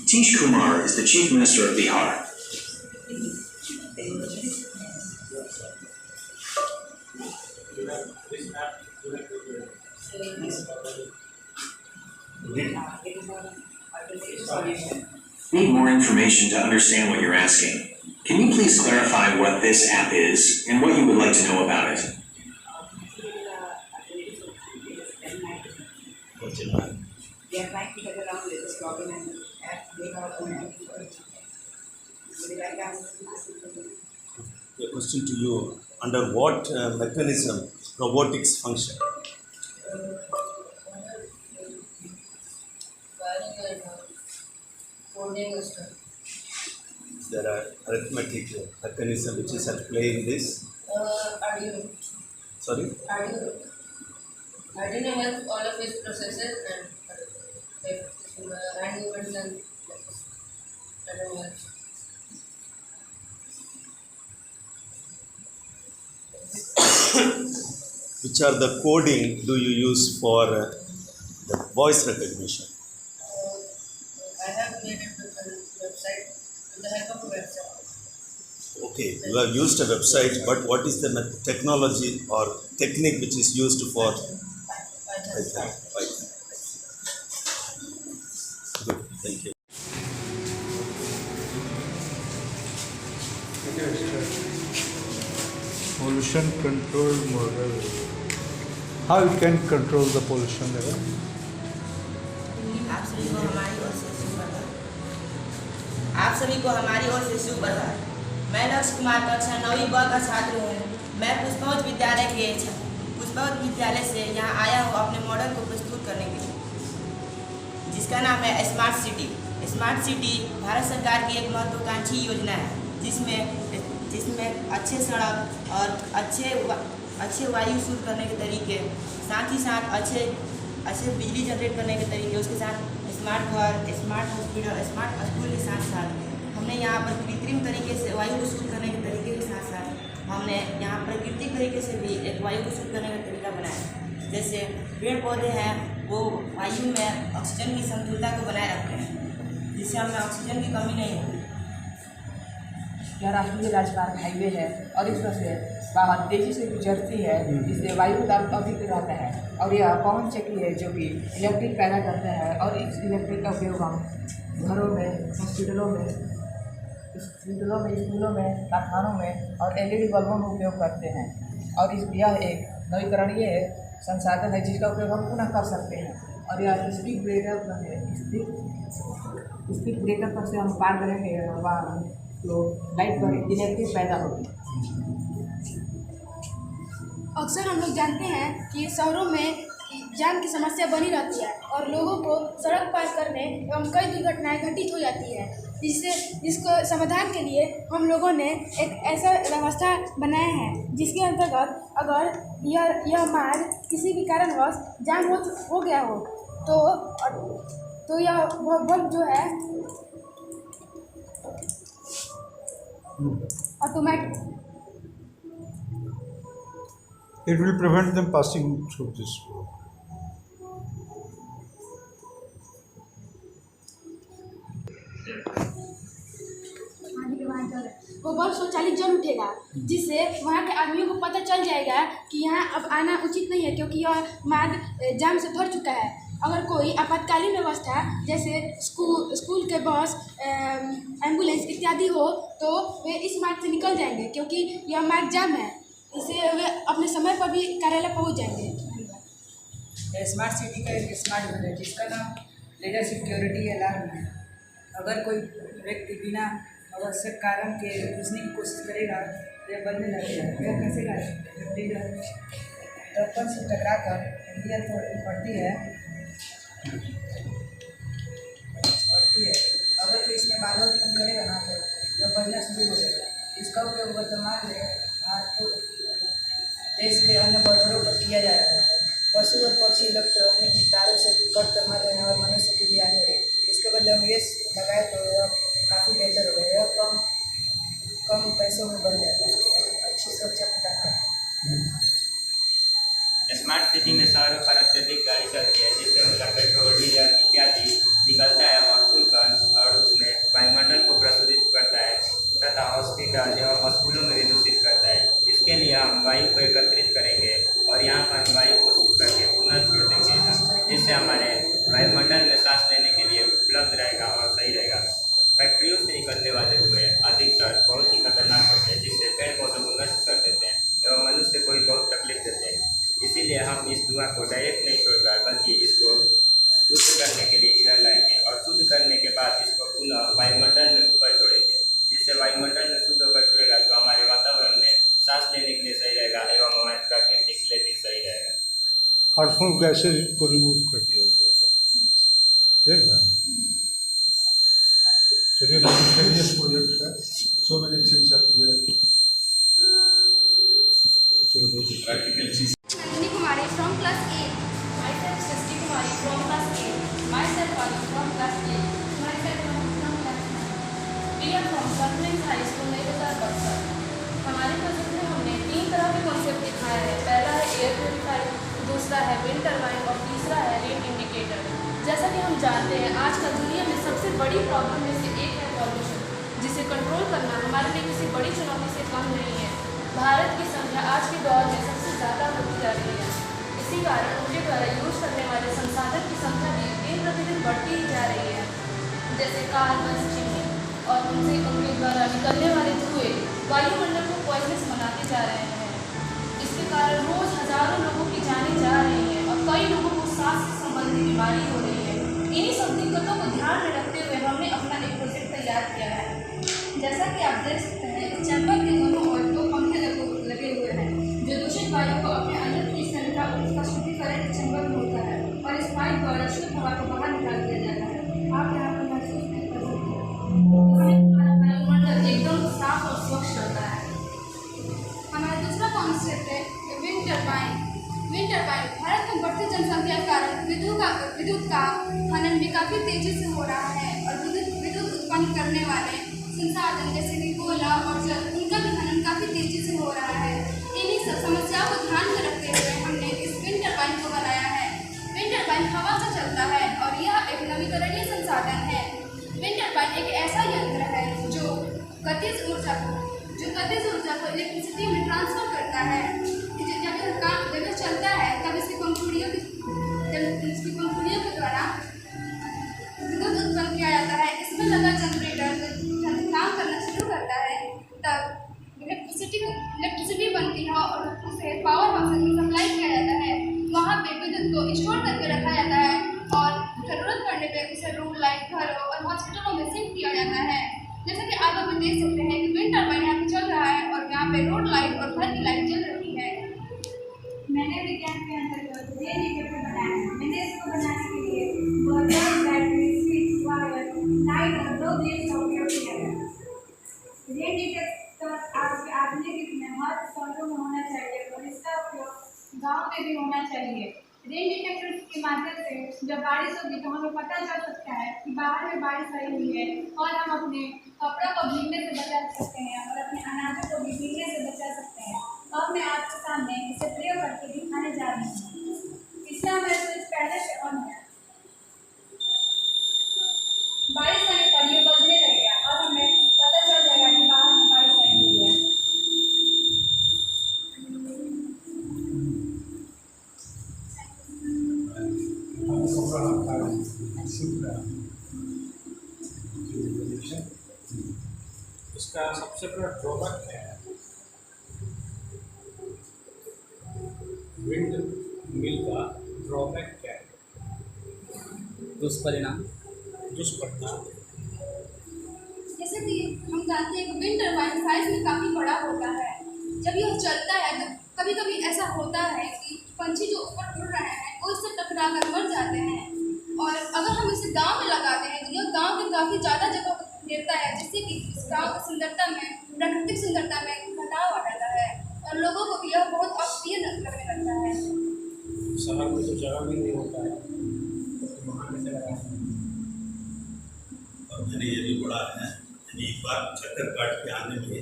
V: Tish Kumar is the Chief Minister of Bihar. Need more information to understand what you're asking. Can you please clarify what this app is and what you would like to know about it?
F: We are trying to get around with this problem and make our own app. Would you like to answer?
I: A question to you: under what mechanism robotics function? There are arithmetic mechanism which is at play in this.
L: Arduino.
I: Sorry.
L: Arduino has all of its processes and hand movements and
I: Which are the coding do you use for the voice recognition?
L: I have made it with a website with the help of a website.
I: Okay, you have used a website, but what is the technology or technique which is used for Python? Good, thank you.
W: Pollution control model. How it can control the pollution level?
F: आप सभी को हमारी ओर से सुप्रभात। मैं लक्ष्य कुमार कक्षा 9वीं ब का छात्र हूँ। मैं पुष्पवंत विद्यालय से यहाँ आया हूँ अपने मॉडल को प्रस्तुत करने के लिए, जिसका नाम है smart city. Smart city Bharat सरकार की एक महत्वाकांक्षी योजना है, जिसमें अच्छे सड़क और अच्छे वायु शुद्ध करने के तरीके, साथ ही साथ अच्छे बिजली जनरेट करने के तरीके, उसके साथ स्मार्ट घर, स्मार्ट हॉस्पिटल, स्मार्ट स्कूल के साथ साथ हमने यहाँ पर कृत्रिम तरीके से वायु को शुद्ध करने के तरीके के साथ साथ हमने यहाँ प्राकृतिक तरीके से भी एक वायु को शुद्ध करने का तरीका बनाया। जैसे पेड़ पौधे हैं, वो वायु में ऑक्सीजन की संतुलता को बनाए रखते हैं, जिससे हमें ऑक्सीजन की कमी नहीं होगी।
X: यह राष्ट्रीय राजमार्ग हाईवे है और इस वजह से बाहर तेजी से गुजरती है, जिससे वायु दाब अधिक रहता है। और यह पवन चक्की है जो कि इलेक्ट्रिक पैदा करता है, और इस इलेक्ट्रिक का उपयोग हम घरों में, हॉस्पिटलों में, स्कूलों में, कारखानों में और LED बल्बों में उपयोग करते हैं। और यह एक नवीकरणीय संसाधन है जिसका उपयोग हम पुनः कर सकते हैं। और यह स्पीड ब्रेकर है, स्पीड ब्रेकर पर से हम पार करेंगे वहाँ तो लाइट पर इलेक्ट्रिक पैदा होगी।
B: अक्सर हम लोग जानते हैं कि शहरों में जाम की समस्या बनी रहती है और लोगों को सड़क पार करने एवं कई दुर्घटनाएं घटित हो जाती है। इसको समाधान के लिए हम लोगों ने एक ऐसा व्यवस्था बनाया है जिसके अंतर्गत अगर यह मार्ग किसी भी कारणवश जाम हो गया हो तो यह बल्ब जो है automatic.
W: It will prevent them passing through this road.
B: वो बल्ब स्वचालित जल उठेगा, जिससे वहाँ के आदमियों को पता चल जाएगा कि यहाँ अब आना उचित नहीं है, क्योंकि यह मार्ग जाम से भर चुका है। अगर कोई आपातकालीन व्यवस्था जैसे स्कूल के बस, एम्बुलेंस इत्यादि हो तो वे इस मार्ग से निकल जाएंगे, क्योंकि यह मार्ग जाम है। इससे वे अपने समय पर भी कार्यालय पहुंच जाएंगे।
X: स्मार्ट सिटी का एक स्मार्ट घर है जिसका नाम लेजर सिक्योरिटी अलार्म है। अगर कोई व्यक्ति बिना आवश्यक कारण के घुसने की कोशिश करेगा तो यह बंद लगेगा। यह कैसे दर्पण से टकरा कर इंडियन पड़ती है। अगर कोई इसमें बाधा उत्पन्न करेगा ना तो यह बढ़ना शुरू हो जाएगा। इसका उपयोग वर्तमान में भारत को देश के अन्य बॉर्डरों पर किया जा रहा है। पशु और पक्षी इलेक्ट्रॉनिक तारों से कट कर मर रहे हैं और मनुष्य की भी हानि हो रही है। इसके बदले हम ये लगाए तो यह काफ़ी बेहतर हो गया। यह कम पैसों में बढ़ जाता है, अच्छी सुरक्षा प्रदान करता है।
P: स्मार्ट सिटी में शहरों पर अत्यधिक गाड़ी चलती है, जिससे उनका पेट्रोल डीजल इत्यादि निकलता है और खुलकर और उसमें वायुमंडल को प्रदूषित करता है तथा हॉस्पिटल एवं स्कूलों में भी दूषित करता है। इसके लिए हम वायु को एकत्रित करेंगे और यहाँ पर हम वायु को शुद्ध करके पुनः छोड़ देंगे, जिससे हमारे वायुमंडल में सांस लेने के लिए उपलब्ध रहेगा और सही रहेगा। फैक्ट्रियों से निकलने वाले धुएँ अधिकतर बहुत ही खतरनाक होते हैं, जिससे पेड़ पौधों को नष्ट कर देते हैं एवं मनुष्य को भी बहुत तकलीफ देते हैं। इसीलिए हम इस धुआं को डायरेक्ट नहीं छोड़कर बल्कि इसको शुद्ध करने के लिए इधर लाएंगे और शुद्ध करने के बाद इसको पुनः वायुमंडल में ऊपर छोड़ेंगे, जिससे वायुमंडल में शुद्ध होकर छोड़ेगा तो हमारे वातावरण में सांस लेने के लिए सही रहेगा एवं हमारे प्राकृतिक के लिए भी सही रहेगा।
W: हार्मफुल गैसेज को रिमूव कर दिया गया है। चलिए मिसलेनियस प्रोजेक्ट है, so many things are there. चलो
B: Nandini Kumari from class 8.
C: Myself Srishti Kumari from class 8. Myself Anu from class 8.
B: Myself from class 9.
C: We are from Sunrise High School, Naivasar, Buxar. हमारे project में हमने 3 तरह के concept दिखाया है। पहला है एयर प्योरीफायर, दूसरा है विंड टरबाइन और तीसरा है रेन इंडिकेटर। जैसा कि हम जानते हैं, आजकल दुनिया में सबसे बड़ी प्रॉब्लम में से एक है पॉल्यूशन, जिसे कंट्रोल करना हमारे लिए किसी बड़ी चुनौती से कम नहीं है। भारत की संख्या आज के दौर में सबसे ज़्यादा होती जा रही है। इसी कारण उनके द्वारा यूज करने वाले संसाधन की संख्या भी दिन प्रतिदिन बढ़ती ही जा रही है, जैसे कार, बस, चिमनी, और उनसे उनके द्वारा निकलने वाले धुएँ वायुमंडल को पॉइजनस बनाते जा रहे हैं। इसके कारण रोज हजारों लोगों की जानें जा रही हैं और कई लोगों को सांस से संबंधित बीमारी हो रही है। इन्हीं सब दिक्कतों को ध्यान में रखते हुए हमने अपना एक प्रोजेक्ट तैयार किया है। जैसा कि आप देख सकते हैं, इस चैम्बर के दोनों ओर 2 पंखे लगे हुए हैं, जो दूषित वायु को अपने अंदर खींचने का उसका शुद्धिकरण इस चैम्बर में होता है और इस पाइप द्वारा शुद्ध हवा को बाहर निकाल दिया जाता है। आप यहाँ पर महसूस नहीं कर सकते, वायुमंडल एकदम साफ और स्वच्छ रहता है।
B: हमारा दूसरा कॉन्सेप्ट है wind turbine. Wind turbine Bharat में बढ़ती जनसंख्या के कारण विद्युत का खनन भी काफ़ी तेजी से हो रहा है और विद्युत उत्पन्न करने वाले संसाधन जैसे कि कोयला और जल, उनका भी खनन काफ़ी तेजी से हो रहा है। इन्हीं सब समस्याओं को ध्यान में रखते हुए हमने इस विंड टरबाइन को बनाया है। विंड टरबाइन हवा से चलता है और यह एक नवीकरणीय संसाधन है। विंड टरबाइन एक ऐसा यंत्र है जो गतिज ऊर्जा को इलेक्ट्रिसिटी में ट्रांसफर करता है। जब यह चलता है तब इसकी पंखुड़ियों के द्वारा विद्युत उत्पन्न किया जाता है। इसमें लगा जनरेटर काम करना शुरू करता है, तब इलेक्ट्रिसिटी बनती है और उसे पावर हाउस में सप्लाई किया जाता है। वहाँ पे विद्युत को स्टोर करके रखा जाता है और ज़रूरत पड़ने पे उसे रूम लाइट, घरों और हॉस्पिटलों में शिफ्ट किया जाता है। जैसा कि आप अभी देख सकते हैं कि विंड टरबाइन यहाँ पे चल रहा है और यहाँ पे रोड लाइट और घर की लाइट जल रही है।
C: मैंने विज्ञान के अंतर्गत रेडिएटर बनाया है। मैंने इसको बनाने के लिए water, battery, switch, wire, light और 2 ब्लेड का उपयोग किया है। रेडिएटर आधुनिक युग में हर शहरों में होना चाहिए और इसका उपयोग गाँव में भी होना चाहिए। रेन डिटेक्टर के माध्यम से जब बारिश होगी तो हमें पता चल सकता है कि बाहर में बारिश आई हुई है और हम अपने कपड़ों को भीगने से बचा सकते हैं और अपने अनाजों को भी भीगने से बचा सकते हैं। अब मैं आपके सामने इसे प्रयोग करके दिखाने जा रही हूँ। इससे हमें स्विच पहले से ऑन है। बारिश आने पर ये बजने लगेगा और हमें पता चल जाएगा कि बाहर में बारिश आई हुई है।
A: इसका सबसे बड़ा ड्रॉबैक है विंड मिल का ड्रॉबैक क्या है?
Q: दुष्परिणाम
B: जैसे कि हम जानते हैं कि विंड टरबाइन साइज में काफ़ी बड़ा होता है। जब यह चलता है तो कभी कभी ऐसा होता है कि पंछी जो ऊपर उड़ रहे हैं वो इससे टकरा कर मर जाते हैं, और अगर हम इसे गांव में लगाते हैं तो यह गांव के काफ़ी ज़्यादा जगह को घेरता है, जिससे कि इस गाँव की सुंदरता में प्राकृतिक
D: मैंने ये भी पढ़ा है, यानी एक बार चक्कर काट के आने में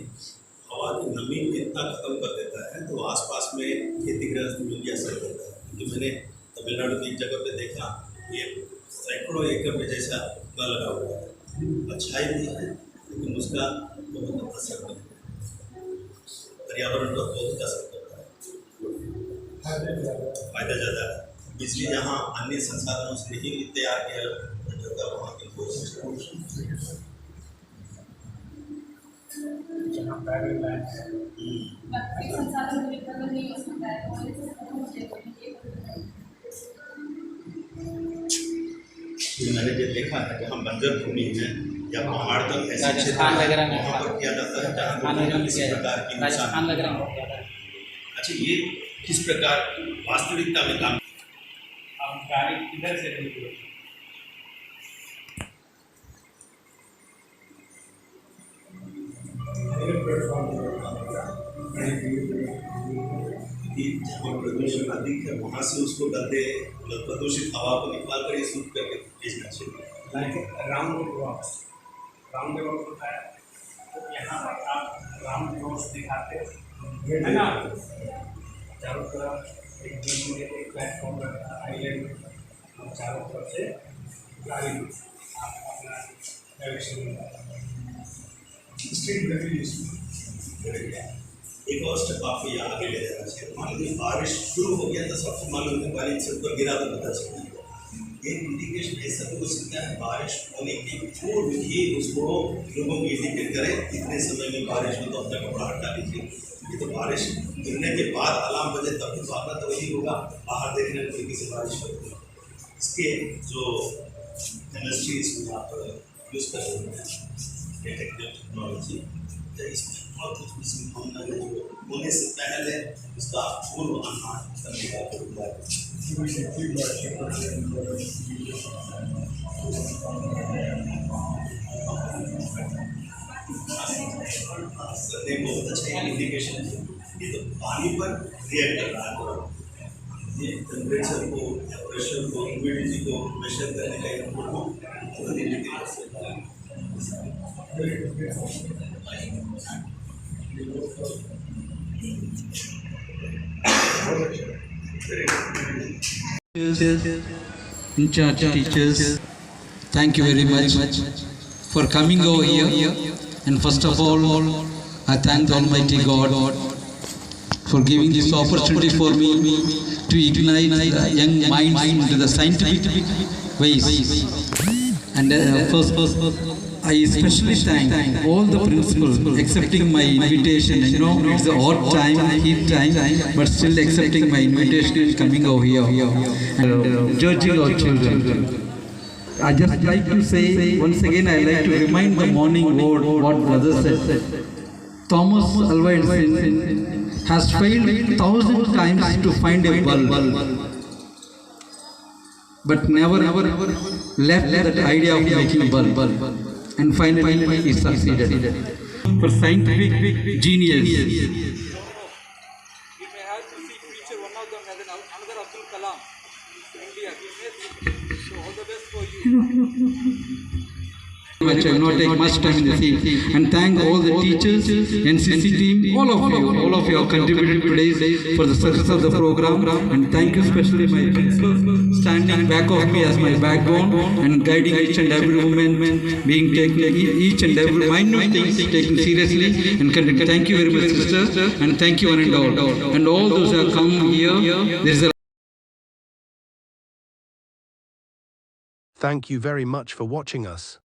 D: हवा की नमी को इतना खत्म कर देता है तो आसपास में खेती गृहस्थी में भी असर करता है। क्योंकि मैंने तमिलनाडु की एक जगह पे देखा, ये सैकड़ों एकड़ में जैसा न लगा हुआ है, अच्छाई भी है लेकिन उसका बहुत असर नहीं है, पर्यावरण पर बहुत असर करता है, फायदा ज़्यादा है। बिजली जहाँ अन्य संसाधनों से नहीं तैयार किया जाता वहाँ की कोशिश मैंने जो देखा है जहाँ बंजर भूमि है या पहाड़ तक ऐसे क्षेत्र वहाँ पर किया जाता है जहाँ किसी प्रकार की नुकसान। अच्छा, ये किस प्रकार वास्तविकता में काम
A: हम गाड़ी किधर से निकले?
D: जहाँ प्रदूषण अधिक है वहाँ से उसको गंदे प्रदूषित हवा को निकाल कर शुद्ध करके भेजना चाहिए।
A: राउंड वॉक्स होता है तो यहाँ पर आप राउंड वॉक्स दिखाते हैं ना, चारों तरफ एक बीच में एक प्लेटफॉर्म रहता है, आइलैंड, चारों तरफ से गाड़ी आप अपना डायरेक्शन स्ट्रीट
D: एक और स्टेप आपको यहाँ आगे ले जाना चाहिए। मान लीजिए बारिश शुरू हो गया तो सबसे मालूम है पानी से ऊपर गिरा तो पता चलता है। एक इंडिकेशन ऐसा हो सकता है बारिश होने की पूर्व ही उसको लोगों को इंडिकेट करें इतने समय में बारिश हो तो अपना कपड़ा हटा लीजिए। ये तो बारिश गिरने के बाद अलार्म बजे तब तो आता तो वही होगा, बाहर देखने में तरीके से बारिश होगी। इसके जो केमिस्ट्री इसमें आप यूज़ कर रहे हैं टेक्नोलॉजी, इसमें बहुत कुछ भी संभावना है जो होने से पहले उसका पूर्व अनुमान करने का प्रक्रिया है। बहुत अच्छा इंडिकेशन है, ये तो पानी पर रिएक्ट कर रहा है, ये टेम्परेचर को या प्रेशर को ह्यूमिडिटी को मेजर करने का इनपुट को बहुत इंडिकेट करता है।
G: In charge teachers, thank you very much for coming over here. And first of all, I thank the Almighty God for giving this opportunity for me to ignite young minds into the scientific ways. And first, I especially thank all the principals accepting my invitation. I know it's the odd time, heat time, but still accepting my invitation and coming over here and judging our children. I just like to say once again, I like to remind the morning word what brother said. Thomas Alva Edison has failed 1,000 times to find a bulb, but never left that idea of making a bulb. And finally, he succeeded. For scientific genius. You may have to see future one of them as another Abdul Kalam in India. So all the best for you. I will not take much time in this evening. And thank all the teachers, NCC team, all of you have contributed today for the success of the program. And thank you especially my principal standing back of me as my backbone and guiding each and every movement, being taken each and every minute things taken seriously and conducted. Thank you very much, sister, and thank you one and all. And all those who have come here, there is a
H: Thank you very much for watching us.